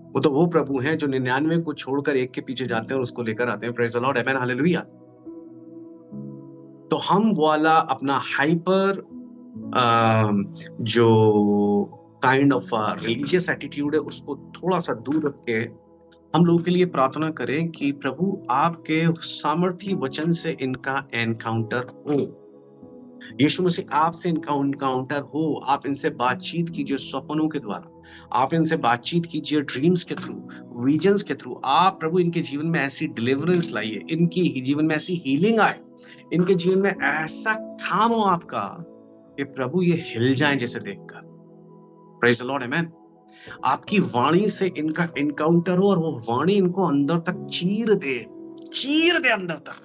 Speaker 2: वो तो वो प्रभु हैं जो 99 को छोड़कर एक के पीछे जाते हैं और उसको लेकर आते हैं। Praise the lord, amen, hallelujah. तो हम वाला अपना हाइपर जो काइंड ऑफ रिलीजियस एटीट्यूड है उसको थोड़ा सा दूर रख के हम लोगों के लिए प्रार्थना करें कि प्रभु आपके सामर्थी वचन से इनका एनकाउंटर हो, यीशु मसीह आपसे इनका इनकाउंटर हो, आप इनसे बातचीत कीजिए सपनों के द्वारा, आप इनसे बातचीत कीजिए ड्रीम्स के थ्रू, विजन्स के थ्रू। आप प्रभु इनके जीवन में ऐसी डिलीवरेंस लाइए, इनकी जीवन में ऐसी हीलिंग आए, इनके जीवन में ऐसा काम हो आपका कि प्रभु ये हिल जाएं जैसे देखकर। प्रेज द लॉर्ड, आमेन। आपकी वाणी से इनका इनकाउंटर हो और वो वाणी इनको अंदर तक चीर दे अंदर तक।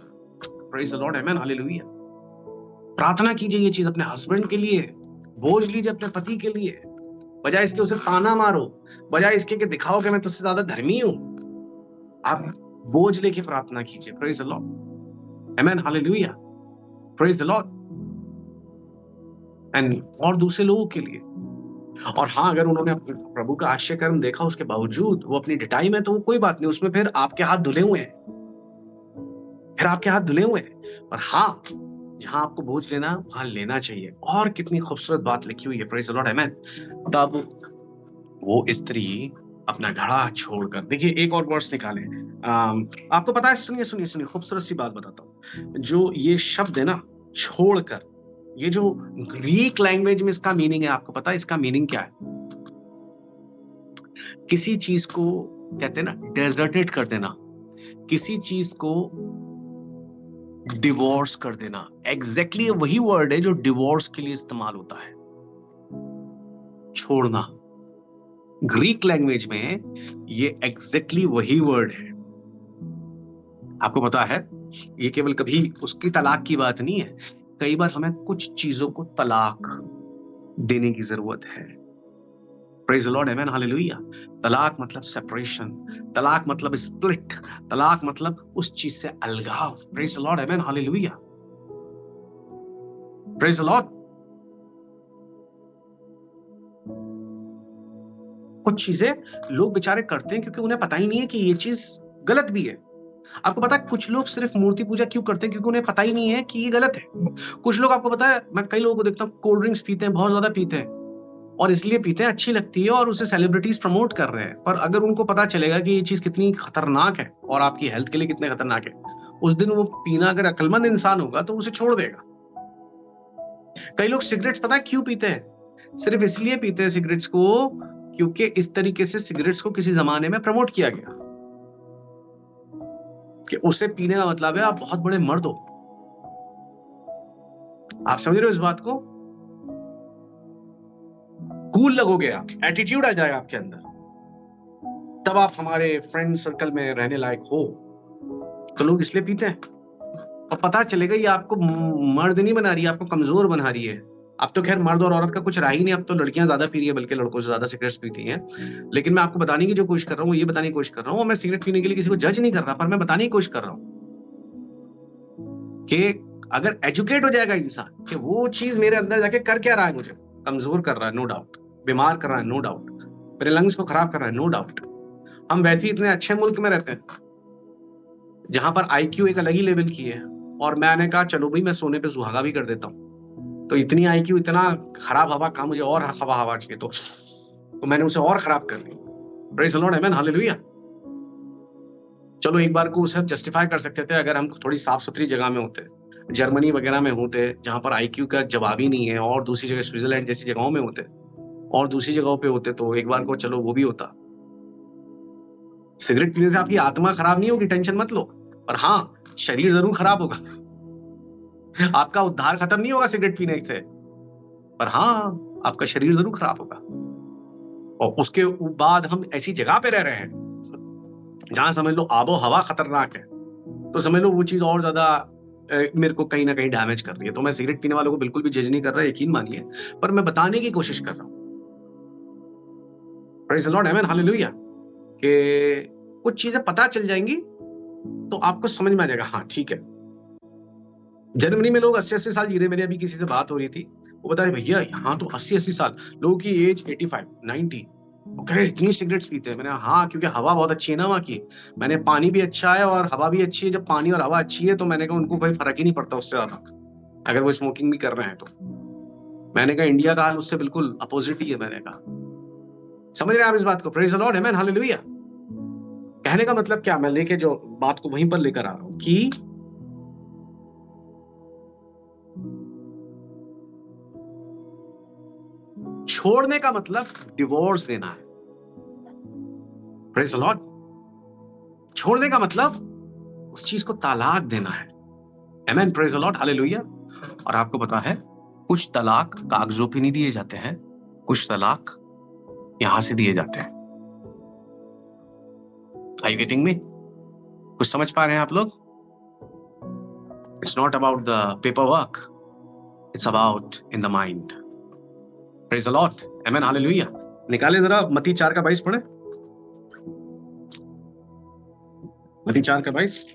Speaker 2: Praise the lord, amen, hallelujah. प्रार्थना कीजिए ये चीज अपने हस्बैंड के लिए, बोझ लीजिए अपने पति के लिए, बजाय इसके उसे ताना मारो, बजाय इसके कि दिखाओ कि मैं तुझसे ज्यादा धर्मी हूं। आप बोझ लेके प्रार्थना कीजिए। Praise the lord, amen, hallelujah, praise the Lord. And और दूसरे लोगों के लिए। और हाँ, अगर उन्होंने प्रभु का आश्चर्य कर्म देखा उसके बावजूद वो अपनी डिटाई में, तो वो कोई बात नहीं, उसमें फिर आपके हाथ धुले हुए हैं, पर हाँ, जहां आपको बोझ लेना वहां लेना चाहिए। और कितनी खूबसूरत बात लिखी हुई है, प्रेज द लॉर्ड, आमेन। तब वो स्त्री अपना घड़ा छोड़कर, देखिए एक और वर्स निकाले। आपको पता है, सुनिए खूबसूरत सी बात बताता हूँ। जो ये शब्द है ना, छोड़कर, ये जो ग्रीक लैंग्वेज में इसका मीनिंग है, आपको पता है इसका मीनिंग क्या है? किसी चीज को कहते हैं ना डेजर्टेड कर देना, किसी चीज को डिवोर्स कर देना। एग्जैक्टली वही वर्ड है जो डिवोर्स के लिए इस्तेमाल होता है, छोड़ना। ग्रीक लैंग्वेज में ये एग्जैक्टली वही वर्ड है। आपको पता है, ये केवल कभी उसकी तलाक की बात नहीं है, कई बार हमें कुछ चीजों को तलाक देने की जरूरत है। Praise the lord, amen, hallelujah. तलाक मतलब सेपरेशन, तलाक मतलब स्प्लिट, तलाक मतलब उस चीज से अलगाव। Praise the lord, amen, hallelujah, praise the Lord. कुछ चीजें लोग बेचारे करते हैं क्योंकि उन्हें पता ही नहीं है कि ये चीज गलत भी है। आपको पता है कुछ लोग सिर्फ मूर्ति पूजा क्यों करते हैं? क्योंकि उन्हें पता ही नहीं है कि ये गलत है। कुछ लोग, आपको पता है, मैं कई लोगों को देखता हूँ कोल्ड ड्रिंक्स पीते हैं, बहुत ज्यादा पीते हैं, और इसलिए पीते हैं, अच्छी लगती है और उसे सेलिब्रिटीज प्रमोट कर रहे हैं। पर अगर उनको पता चलेगा कि ये चीज कितनी खतरनाक है और आपकी हेल्थ के लिए कितने खतरनाक है, उस दिन वो पीना, अगर अक्लमंद इंसान होगा तो उसे छोड़ देगा। कई लोग सिगरेट्स पता है क्यों पीते हैं? सिर्फ इसलिए पीते हैं सिगरेट्स को क्योंकि इस तरीके से सिगरेट्स को किसी जमाने में प्रमोट किया गया कि उसे पीने का मतलब है आप बहुत बड़े मर्द हो। आप समझ रहे हो इस बात को? कूल लगोगे आप, एटीट्यूड आ जाएगा आपके अंदर, तब आप हमारे फ्रेंड सर्कल में रहने लायक हो। तो लोग इसलिए पीते हैं, और पता चलेगा ये आपको मर्द नहीं बना रही है, आपको कमजोर बना रही है। अब तो खैर मर्द और औरत का कुछ रहा ही नहीं, अब तो लड़कियां ज्यादा पी रही है, बल्कि लड़कों से ज्यादा सिगरेट्स पीती हैं। लेकिन मैं आपको बताने की जो कोशिश कर रहा हूँ, ये बताने की कोशिश कर रहा हूँ, मैं सिगरेट पीने के लिए किसी को जज नहीं कर रहा, पर मैं बताने की कोशिश कर रहा हूँ कि अगर एजुकेट हो जाएगा इंसान कि वो चीज मेरे अंदर जाके कर क्या रहा है, मुझे कमजोर कर रहा है, नो डाउट, बीमार कर रहा है, नो डाउट, मेरे लंग्स को खराब कर रहा है, नो डाउट। हम वैसे ही इतने अच्छे मुल्क में रहते हैं जहां पर IQ एक अलग ही लेवल की है, और मैंने कहा चलो भाई मैं सोने पे सुहागा भी कर देता हूँ। तो इतनी IQ, इतना खराब हवा का, मुझे और हवा चाहिए, तो मैंने उसे और खराब कर ली। Praise the lord, amen, hallelujah. चलो एक बार को उसे जस्टिफाई कर सकते थे अगर हम थोड़ी साफ सुथरी जगह में होते, जर्मनी वगैरह में होते जहां पर IQ का जवाब ही नहीं है, और दूसरी जगह स्विट्जरलैंड जैसी जगहों में होते, और दूसरी जगहों पे होते, तो एक बार को चलो वो भी होता। सिगरेट पीने से आपकी आत्मा खराब नहीं होगी, टेंशन मत लो, पर हाँ शरीर जरूर खराब होगा। आपका उद्धार खत्म नहीं होगा सिगरेट पीने से, पर हाँ आपका शरीर जरूर खराब होगा। और उसके बाद हम ऐसी जगह पे रह रहे हैं जहां समझ लो आबो हवा खतरनाक है, तो समझ लो वो चीज और ज्यादा मेरे को कहीं ना कहीं डैमेज कर रही है। तो मैं सिगरेट पीने वालों को बिल्कुल भी जज नहीं कर रहा, यकीन मानिए, पर मैं बताने की कोशिश कर रहा हूँ, praise the lord, amen, hallelujah, कि कुछ चीजें पता चल जाएंगी तो आपको समझ में आ जाएगा, हाँ ठीक है। जर्मनी में लोग 80-80 साल जी रहे। मेरी अभी किसी से बात हो रही थी, वो बता रहे भैया यहाँ तो 80-80 साल, लोगों की एज 85-90, वो कह रहे इतनी सिगरेट्स पीते हैं। मैंने हाँ, क्योंकि हवा बहुत अच्छी है ना वहाँ की। मैंने पानी भी अच्छा है और हवा भी अच्छी है। जब पानी और हवा अच्छी है तो मैंने कहा उनको कोई फर्क ही नहीं पड़ता उससे ज्यादा, अगर वो स्मोकिंग भी कर रहे हैं तो। मैंने कहा इंडिया का हाल उससे बिल्कुल अपोजिट ही है। मैंने कहा, समझ रहे हैं आप इस बात को? Praise the lord, amen, hallelujah. कहने का मतलब क्या, मैं लेके जो बात को वहीं पर लेकर आ रहा हूं कि छोड़ने का मतलब डिवोर्स देना है। Praise the Lord. छोड़ने का मतलब उस चीज को तलाक देना है। आमेन, प्रेज द लॉर्ड, हालेलुया। और आपको पता है कुछ तलाक कागजों पे नहीं दिए जाते हैं, कुछ तलाक यहां से दिए जाते हैं। Are you getting me? कुछ समझ पा रहे हैं आप लोग? It's not about the paperwork. It's about in the mind. Praise the Lord. Amen. Hallelujah. निकाले जरा मत्ती 4:22 पढ़े। मत्ती 4:22।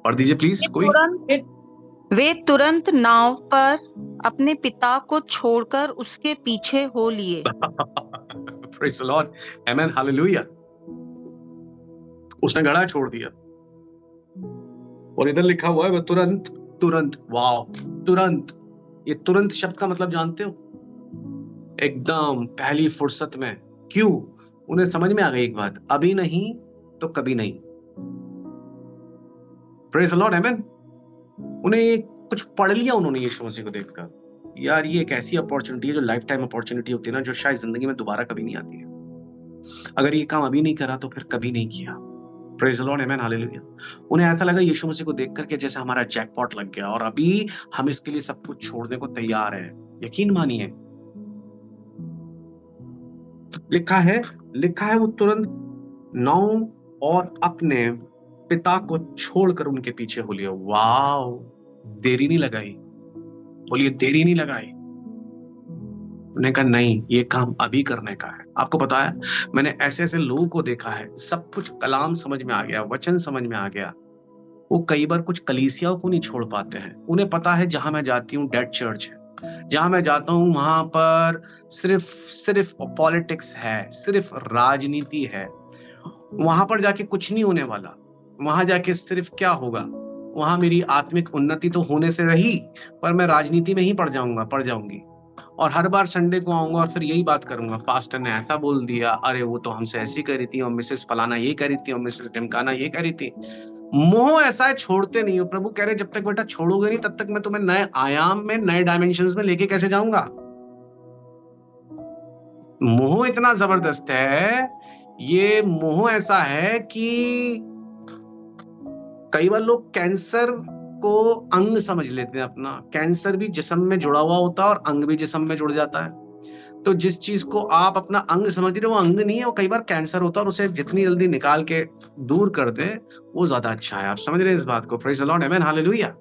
Speaker 2: पढ़ दीजिए प्लीज कोई।
Speaker 4: वे तुरंत नाव पर अपने पिता को छोड़कर उसके पीछे हो लिए।
Speaker 2: Praise the Lord. Amen. Hallelujah. उसने घड़ा छोड़ दिया और इधर लिखा हुआ है वह तुरंत, तुरंत, वाव, तुरंत। ये तुरंत शब्द का मतलब जानते हो? एकदम पहली फुर्सत में। क्यों? उन्हें समझ में आ गई एक बात, अभी नहीं तो कभी नहीं। Praise the Lord. Amen. उन्हें कुछ पढ़ लिया उन्होंने यीशु मसीह को देखकर। यार ये एक ऐसी अपॉर्चुनिटी है जो लाइफ टाइम अपॉर्चुनिटी होती है ना, जो शायद जिंदगी में दोबारा कभी नहीं आती है। अगर ये काम अभी नहीं करा तो फिर कभी नहीं किया। Praise the lord, amen, hallelujah. उन्हें ऐसा लगा यीशु मसीह को देखकर के जैसे हमारा जैकपॉट लग गया और अभी हम इसके लिए सब कुछ छोड़ने को तैयार हैं। यकीन मानिए, लिखा है वो तुरंत नाव और अपने पिता को छोड़कर उनके पीछे हो लिया। वाव, देरी नहीं लगाई। बोलिए देरी नहीं लगाई। उन्होंने कहा नहीं, ये काम अभी करने का है। आपको पता है मैंने ऐसे ऐसे लोगों को देखा है, सब कुछ कलाम समझ में आ गया, वचन समझ में आ गया, वो कई बार कुछ कलीसियाओं को नहीं छोड़ पाते हैं। उन्हें पता है जहां मैं जाती हूँ डेड चर्च है, जहां मैं जाता हूँ वहां पर सिर्फ पॉलिटिक्स है, सिर्फ राजनीति है। वहां पर जाके कुछ नहीं होने वाला। वहां जाके सिर्फ क्या होगा, वहां मेरी आत्मिक उन्नति तो होने से रही, पर मैं राजनीति में ही पड़ जाऊंगी। और हर बार संडे को आऊंगा और फिर यही बात करूंगा, पास्टर ने ऐसा बोल दिया, अरे वो तो हमसे ऐसी करी थी, और मिसेस फलाना ये करी थी, और मिसेस ढमकाना ये करी थी। मोह ऐसा है, छोड़ते नहीं हो। प्रभु कह रहे जब तक बेटा छोड़ोगे नहीं तब तक मैं तुम्हें नए आयाम में, नए डायमेंशंस में लेके कैसे जाऊंगा। मोह इतना जबरदस्त है, ये मोह ऐसा है कि कई बार लोग कैंसर को अंग समझ लेते हैं अपना। कैंसर भी जिस्म में जुड़ा हुआ होता है और अंग भी जिस्म में जुड़ जाता है। तो जिस चीज को आप अपना अंग समझ रहे हो वो अंग नहीं है, वो कई बार कैंसर होता है, और उसे जितनी जल्दी निकाल के दूर कर दे वो ज्यादा अच्छा है। आप समझ रहे हैं इस बात को? Praise the lord, amen, hallelujah.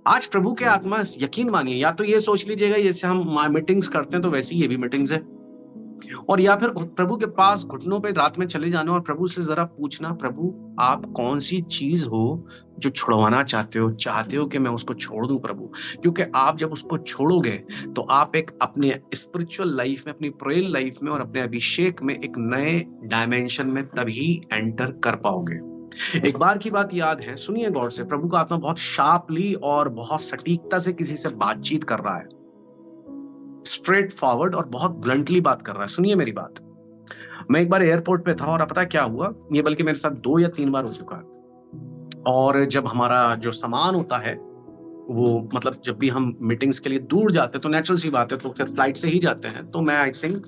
Speaker 2: आज प्रभु के आत्मा, यकीन मानिए, या तो ये सोच लीजिएगा जैसे हम मीटिंग्स करते हैं तो वैसी ये भी मीटिंग्स है, और या फिर प्रभु के पास घुटनों पे रात में चले जाना और प्रभु से जरा पूछना, प्रभु आप कौन सी चीज हो जो छुड़वाना चाहते हो कि मैं उसको छोड़ दूं प्रभु। क्योंकि आप जब उसको छोड़ोगे तो आप एक अपने स्पिरिचुअल लाइफ में, अपनी प्रेयर लाइफ में और अपने अभिषेक में एक नए डायमेंशन में तभी एंटर कर पाओगे। एक बार की बात याद है, सुनिए गौर से, प्रभु का आत्मा बहुत शार्पली और बहुत सटीकता से किसी से बातचीत कर रहा है, स्ट्रेट फॉरवर्ड और बहुत ब्लंटली बात कर रहा है। सुनिए मेरी बात। मैं एक बार एयरपोर्ट पे था और पता क्या हुआ, ये बल्कि मेरे साथ 2 या 3 बार हो चुका है। और जब हमारा जो सामान होता है वो, मतलब जब भी हम मीटिंग्स के लिए दूर जाते हैं तो नेचुरल सी बात है तो फिर फ्लाइट से ही जाते हैं। तो मैं आई थिंक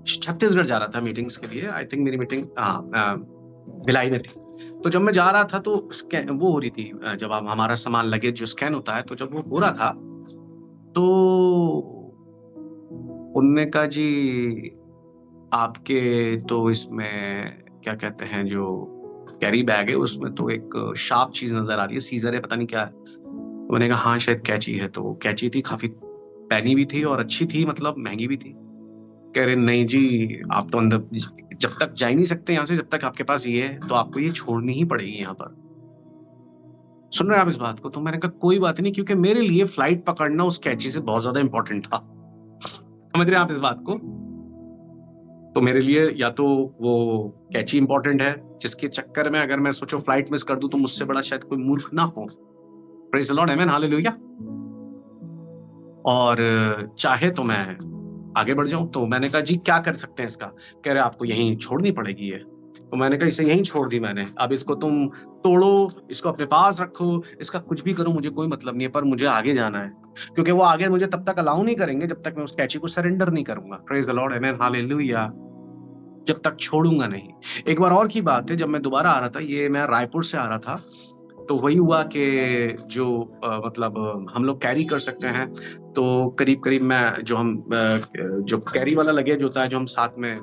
Speaker 2: छत्तीसगढ़ जा रहा था मीटिंग्स के लिए। आई थिंक मेरी मीटिंग भिलाई में थी। तो जब मैं जा रहा था तो वो हो रही थी, जब हमारा सामान लगेज जो स्कैन होता है, तो जब वो हो रहा था तो उन्होंने कहा जी आपके तो इसमें क्या कहते हैं, जो कैरी बैग है उसमें तो एक शार्प चीज नजर आ रही है, सीजर है, पता नहीं क्या है। तो मैंने कहा हाँ शायद कैंची है। तो कैंची थी, काफी पैनी भी थी और अच्छी थी, मतलब महंगी भी थी। कह रहे नहीं जी आप तो अंदर जब तक जा ही नहीं सकते यहाँ से, जब तक आपके पास ये है तो आपको ये छोड़नी ही पड़ेगी यहाँ पर। सुन रहे हैं आप इस बात को? तो मैंने कहा कोई बात नहीं, क्योंकि मेरे लिए फ्लाइट पकड़ना उस कैंची से बहुत ज्यादा इंपॉर्टेंट था। समझ रहे हैं आप इस बात को? तो मेरे लिए या तो वो कैंची इंपॉर्टेंट है, जिसके चक्कर में अगर मैं सोचो फ्लाइट मिस कर दूं तो मुझसे बड़ा शायद कोई मूर्ख ना हो। Praise the lord, amen, hallelujah. और चाहे तो मैं आगे बढ़ जाऊं? तो मैंने कहा जी क्या कर सकते हैं इसका? कह रहे आपको यहीं छोड़नी पड़ेगी ये। तो मैंने कहा इसे यहीं छोड़ दी मैंने, अब इसको तुम तोड़ो, इसको अपने पास रखो, इसका कुछ भी करो मुझे कोई मतलब नहीं है, पर मुझे आगे जाना है, क्योंकि वो आगे मुझे तब तक अलाउ नहीं करेंगे जब तक मैं उस स्टैच्यू को सरेंडर नहीं करूंगा। Praise the lord, amen, hallelujah. जब तक छोड़ूंगा नहीं। एक बार और की बात है, जब मैं दोबारा आ रहा था, ये मैं रायपुर से आ रहा था, तो वही हुआ कि जो मतलब हम लोग कैरी कर सकते हैं, तो करीब करीब मैं जो कैरी वाला लगेज होता है जो हम साथ में,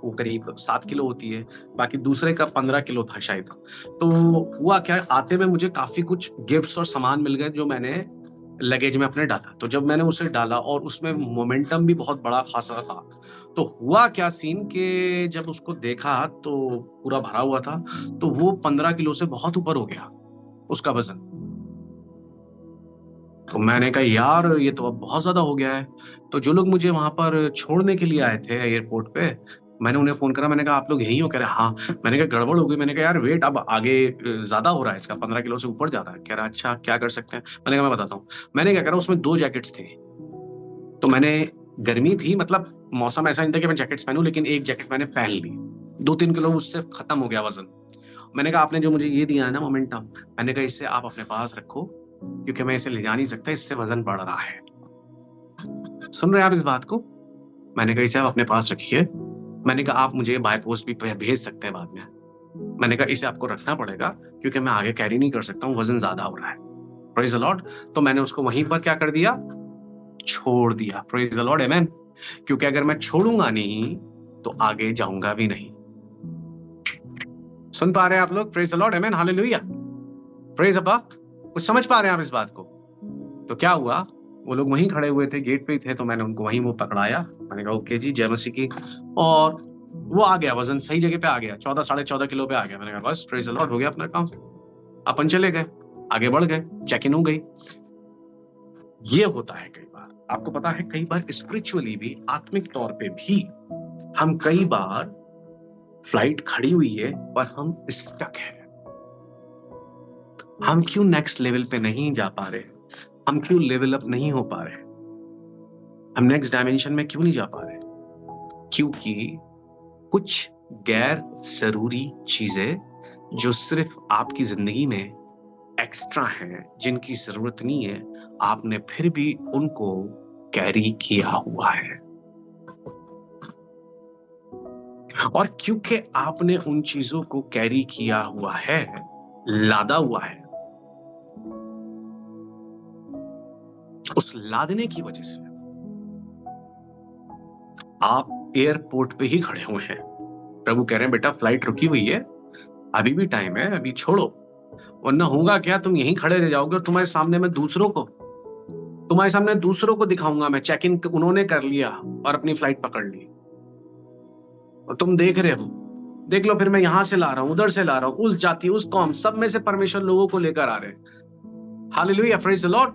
Speaker 2: वो करीब 7 किलो होती है, बाकी दूसरे का 15 किलो था शायद। तो हुआ क्या, आते में मुझे काफी कुछ गिफ्ट्स और सामान मिल गए जो मैंने लगेज में अपने डाला। तो जब मैंने उसे डाला और उसमें मोमेंटम भी बहुत बड़ा खासा था, तो हुआ क्या सीन कि जब उसको देखा तो पूरा भरा हुआ था, तो वो 15 किलो से बहुत ऊपर हो गया उसका वजन। तो मैंने कहा यार ये तो अब बहुत ज्यादा हो गया है। तो जो लोग मुझे वहां पर छोड़ने के लिए आए थे एयरपोर्ट पे, मैंने उन्हें फोन करा, मैंने कहा आप लोग यहीं हो? कह रहे हाँ। मैंने कहा गड़बड़ हो गई। मैंने कहा यार वेट अब आगे ज्यादा हो रहा है, इसका 15 किलो से ऊपर जा रहा है। कह रहा अच्छा क्या कर सकते हैं? मैंने कहा मैं बताता हूँ। मैंने क्या करा, उसमें 2 जैकेट्स थी, तो मैंने, गर्मी थी, मतलब मौसम ऐसा नहीं था कि मैं जैकेट्स पहनूं, लेकिन एक जैकेट मैंने पहन ली। 2-3 किलो उससे खत्म हो गया वजन। मैंने कहा आपने जो मुझे ये दिया है ना मोमेंटम, मैंने कहा इससे आप अपने पास रखो, क्योंकि मैं इसे ले जा नहीं सकता, इससे वजन बढ़ रहा है। सुन रहे हैं आप इस बात को? मैंने कहा इसे आप अपने पास रखिए। मैंने कहा आप मुझे बाय पोस्ट भी भेज सकते हैं बाद में। मैंने कहा इसे आपको रखना पड़ेगा, क्योंकि मैं आगे कैरी नहीं कर सकता हूँ, वजन ज्यादा हो रहा है। Praise the Lord. तो मैंने उसको वहीं पर क्या कर दिया, छोड़ दिया। प्रेज द लॉर्ड, आमेन। क्योंकि अगर मैं छोड़ूंगा नहीं तो आगे जाऊंगा भी नहीं। सुन पा रहे हैं आप लोग? Praise the lord, amen, hallelujah. Praise अब्बा। कुछ समझ पा रहे हैं आप इस बात को? तो क्या हुआ, वो लोग वहीं खड़े हुए थे, गेट पे ही थे, तो मैंने उनको वहीं वो पकड़ाया। मैंने कहा ओके जी, जय मसीह की। और वो आ गया, वजन सही जगह पे आ गया, 14 साढ़े 14 किलो पे आ गया। मैंने कहा बस प्रेज द लॉर्ड, हो गया अपना काम। अपन चले गए, आगे बढ़ गए, चेक इन हो गई। ये होता है कई बार, आपको पता है, कई बार स्पिरिचुअली भी, आत्मिक तौर पे भी, हम कई बार फ्लाइट खड़ी हुई है पर हम स्टक है। हम क्यों नेक्स्ट लेवल पे नहीं जा पा रहे? हम क्यों लेवल अप नहीं हो पा रहे? हम नेक्स्ट डायमेंशन में क्यों नहीं जा पा रहे? क्योंकि कुछ गैर जरूरी चीजें जो सिर्फ आपकी जिंदगी में एक्स्ट्रा हैं, जिनकी जरूरत नहीं है, आपने फिर भी उनको कैरी किया हुआ है। और क्योंकि आपने उन चीजों को कैरी किया हुआ है, लादा हुआ है, उस लादने की वजह से आप एयरपोर्ट पे ही खड़े हुए हैं। प्रभु कह रहे हैं बेटा फ्लाइट रुकी हुई है, अभी भी टाइम है, अभी छोड़ो, वरना होगा क्या, तुम यहीं खड़े रह जाओगे और तुम्हारे सामने दूसरों को दिखाऊंगा मैं, चेक इन उन्होंने कर लिया और अपनी फ्लाइट पकड़ ली, और तुम देख रहे हो, देख लो फिर मैं यहां से ला रहा हूं, उधर से ला रहा हूं, उस जाति, उस कौम, सब में से परमेश्वर लोगों को लेकर आ रहे हैं। Hallelujah, praise the Lord.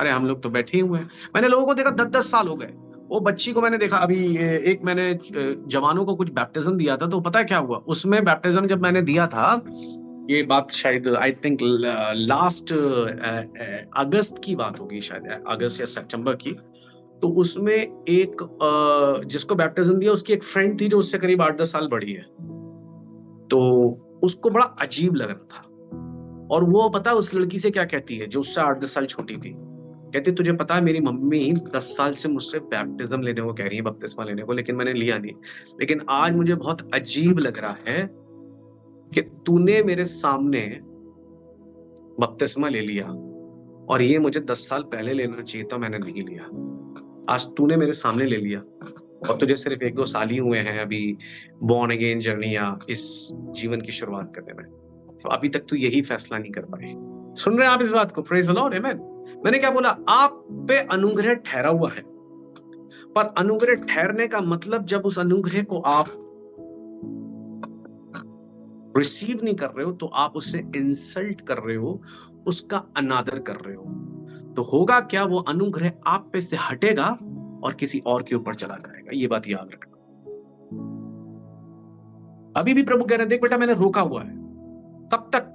Speaker 2: अरे हम लोग तो बैठे ही हुए हैं। मैंने लोगों को देखा 10-10 साल हो गए। वो बच्ची को मैंने देखा, अभी एक मैंने जवानों को कुछ बैप्टिज्म दिया था, तो पता है क्या हुआ उसमें? बैप्टिज्म जब मैंने दिया था, ये बात शायद आई थिंक लास्ट अगस्त की बात होगी, शायद अगस्त या सितंबर की। तो उसमें एक जिसको बैप्टिज्म दिया, उसकी एक फ्रेंड थी जो उससे करीब 8-10 साल बड़ी है। तो उसको बड़ा अजीब लग रहा था, और वो पता उस लड़की से क्या कहती है जो उससे 8-10 साल छोटी थी? कहती तुझे पता है मेरी मम्मी 10 साल से मुझसे बैप्टिज्म लेने को कह रही है, बपतिस्मा लेने को, लेकिन मैंने लिया नहीं। लेकिन आज मुझे बहुत अजीब लग रहा है कि तूने मेरे सामने बपतिस्मा ले लिया, और ये मुझे 10 साल पहले लेना चाहिए था, मैंने नहीं लिया। आज तूने मेरे सामने ले लिया, और तुझे सिर्फ 1-2 साल ही हुए हैं अभी बॉर्न अगेन जर्नी या इस जीवन की शुरुआत करने में, तो अभी तक तू यही फैसला नहीं कर पाई। सुन रहे हैं आप इस बात को? प्रेज द लॉर्ड, आमेन। मैंने क्या बोला? आप पे अनुग्रह ठहरा हुआ है, पर अनुग्रह ठहरने का मतलब जब उस अनुग्रह को आप रिसीव नहीं कर रहे हो, तो आप उससे इंसल्ट कर रहे हो, उसका अनादर कर रहे हो। तो होगा क्या, वो अनुग्रह आप पे से हटेगा और किसी और के ऊपर चला जाएगा। ये बात याद रखना। अभी भी प्रभु कह रहे हैं देख बेटा मैंने रोका हुआ है, तब तक।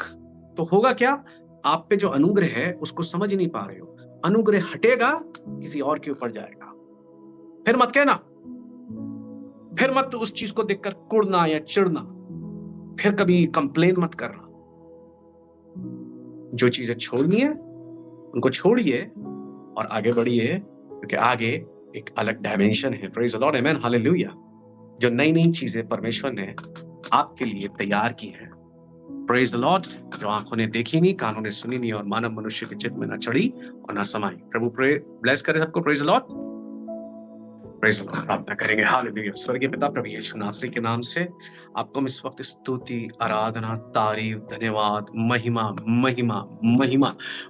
Speaker 2: तो होगा क्या, आप पे जो अनुग्रह है उसको समझ नहीं पा रहे हो, अनुग्रह हटेगा, किसी और के ऊपर जाएगा। फिर मत कहना, फिर मत उस चीज को देखकर कुड़ना या चिढ़ना, फिर कभी कंप्लेन मत करना। जो चीजें छोड़नी है उनको छोड़िए और आगे बढ़िए, क्योंकि आगे एक अलग डायमेंशन है। Praise the lord, amen, hallelujah. जो नई नई चीजें परमेश्वर ने आपके लिए तैयार की है। प्रेज द लॉर्ड, जो आंखों ने देखी नहीं, कानों ने सुनी नहीं और मानव मनुष्य के चित्त में न चढ़ी और न समाई। प्रभु ब्लेस करे सबको। Praise the Lord, praise the Lord. प्रार्थना करेंगे। हालेलुया। स्वर्गीय पिता, प्रभु यीशु नासरी के नाम से आपको हम इस वक्त स्तुति, आराधना, तारीफ, धन्यवाद, महिमा महिमा महिमा,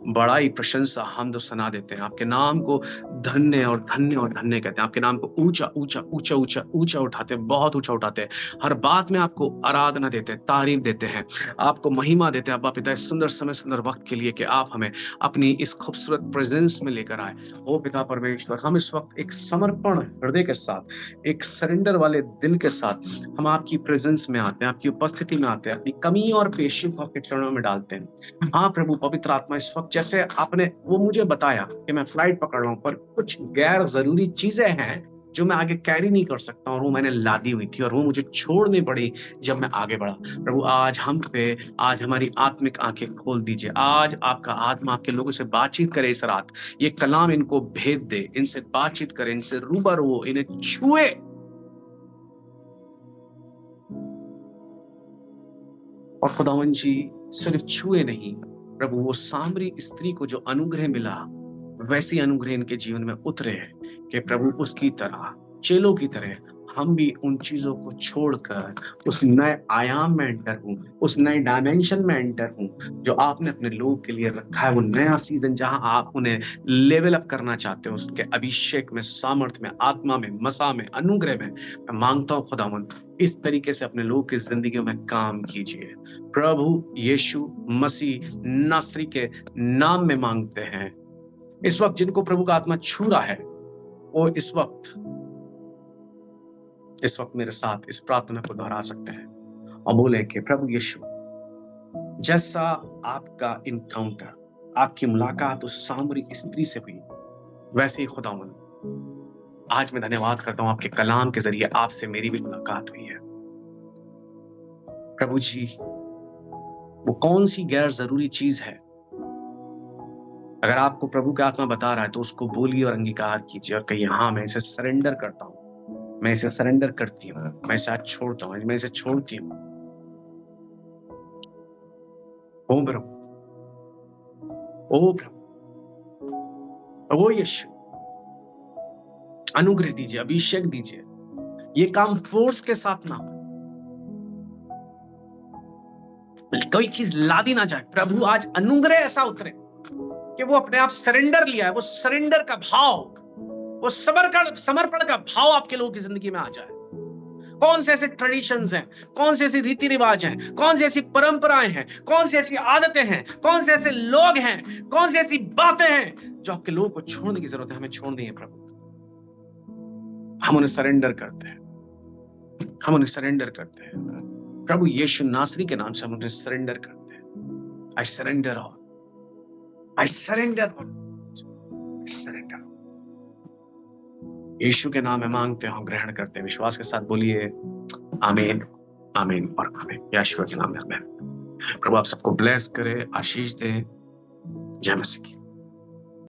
Speaker 2: बड़ाई, प्रशंसा, हमद और सना देते हैं। आपके नाम को धन्य और धन्य और धन्य कहते हैं। आपके नाम को ऊंचा ऊंचा ऊंचा ऊंचा ऊंचा उठाते हैं, बहुत ऊंचा उठाते हैं। हर बात में आपको आराधना देते हैं, तारीफ देते हैं, आपको महिमा देते हैं। अब्बा पिता, इस सुंदर समय, सुंदर वक्त के लिए कि आप हमें अपनी इस खूबसूरत प्रेजेंस में लेकर आए। ओ पिता परमेश्वर, हम इस वक्त एक समर्पण हृदय के साथ, एक सरेंडर वाले दिल के साथ हम आपकी प्रेजेंस में आते हैं, आपकी उपस्थिति में आते हैं, अपनी कमी और पेशी को आपके चरणों में डालते हैं। हाँ प्रभु, पवित्र आत्मा, इस वक्त जैसे आपने वो मुझे बताया कि मैं फ्लाइट पकड़ रहा हूं, पर कुछ गैर जरूरी चीजें हैं जो मैं आगे कैरी नहीं कर सकता, और वो मैंने लादी हुई थी और वो मुझे छोड़नी पड़ी जब मैं आगे बढ़ा। प्रभु, आज हम पे, आज हमारी आत्मिक आंखें खोल दीजिए। आज आपका आत्मा आपके लोगों से बातचीत करे इस रात। ये कलाम इनको भेद दे, इनसे बातचीत करे, इनसे रूबरू हो, इन्हें छुए। और खुदावन जी, सिर्फ छुए नहीं प्रभु, वो सामरी स्त्री को जो अनुग्रह मिला, वैसी अनुग्रह इनके जीवन में उतरे है कि प्रभु उसकी तरह, चेलों की तरह हम भी उन चीजों को छोड़कर उस नए आयाम में एंटर हूं, उस नए डायमेंशन में एंटर हूं जो आपने अपने लोगों के लिए रखा है। वो नया सीजन जहां आप उन्हें लेवल अप करना चाहते हो, उसके अभिषेक में, सामर्थ्य में, आत्मा में, मसा में, अनुग्रह में, मैं मांगता हूं खुदावन, इस तरीके से अपने लोगों की जिंदगियों में काम कीजिए। प्रभु यीशु मसीह नासरी के नाम में मांगते हैं। इस वक्त जिनको प्रभु का आत्मा छू रहा है, वो इस वक्त मेरे साथ इस प्रार्थना को दोहरा सकते हैं और बोले कि प्रभु यीशु, जैसा आपका इनकाउंटर, आपकी मुलाकात उस सामरी स्त्री से हुई, वैसे ही खुदावन आज मैं धन्यवाद करता हूं, आपके कलाम के जरिए आपसे मेरी भी मुलाकात हुई है। प्रभु जी, वो कौन सी गैर जरूरी चीज है, अगर आपको प्रभु का आत्मा बता रहा है तो उसको बोलिए और अंगीकार कीजिए और कहिए, हाँ मैं इसे सरेंडर करता हूं, मैं इसे सरेंडर करती हूँ, मैं इसे आज छोड़ता हूँ, मैं इसे छोड़ती हूँ। ओ प्रभु, ओ प्रभु, ओ यीशु, अनुग्रह दीजिए, अभिषेक दीजिए। ये काम फोर्स के साथ ना हो, कोई चीज लादी ना जाए। प्रभु आज अनुग्रह ऐसा उतरे कि वो अपने आप सरेंडर लिया है, वो सरेंडर का भाव, वो समर्पण का भाव आपके लोगों की जिंदगी में आ जाए। कौन से ऐसे ट्रेडिशंस हैं, कौन से ऐसे रीति रिवाज हैं, कौन सी ऐसी परंपराएं हैं, कौन सी ऐसी आदतें हैं, कौन से ऐसे लोग हैं, कौन सी ऐसी बातें हैं जो आपके लोगों को छोड़ने की जरूरत है, हमें छोड़नी है प्रभु। हम उन्हें सरेंडर करते हैं, हम उन्हें सरेंडर करते हैं प्रभु यीशु नासरी के नाम से, हम उन्हें सरेंडर करते हैं। I surrender all, I surrender all, I surrender. Yeshu के नाम में मांगते हैं, हम ग्रहण करते हैं। विश्वास के साथ बोलिए आमीन, आमीन और आमीन। यीशु के नाम में। प्रभु आप सबको ब्लेस करे, आशीष दे। जय मसीह की।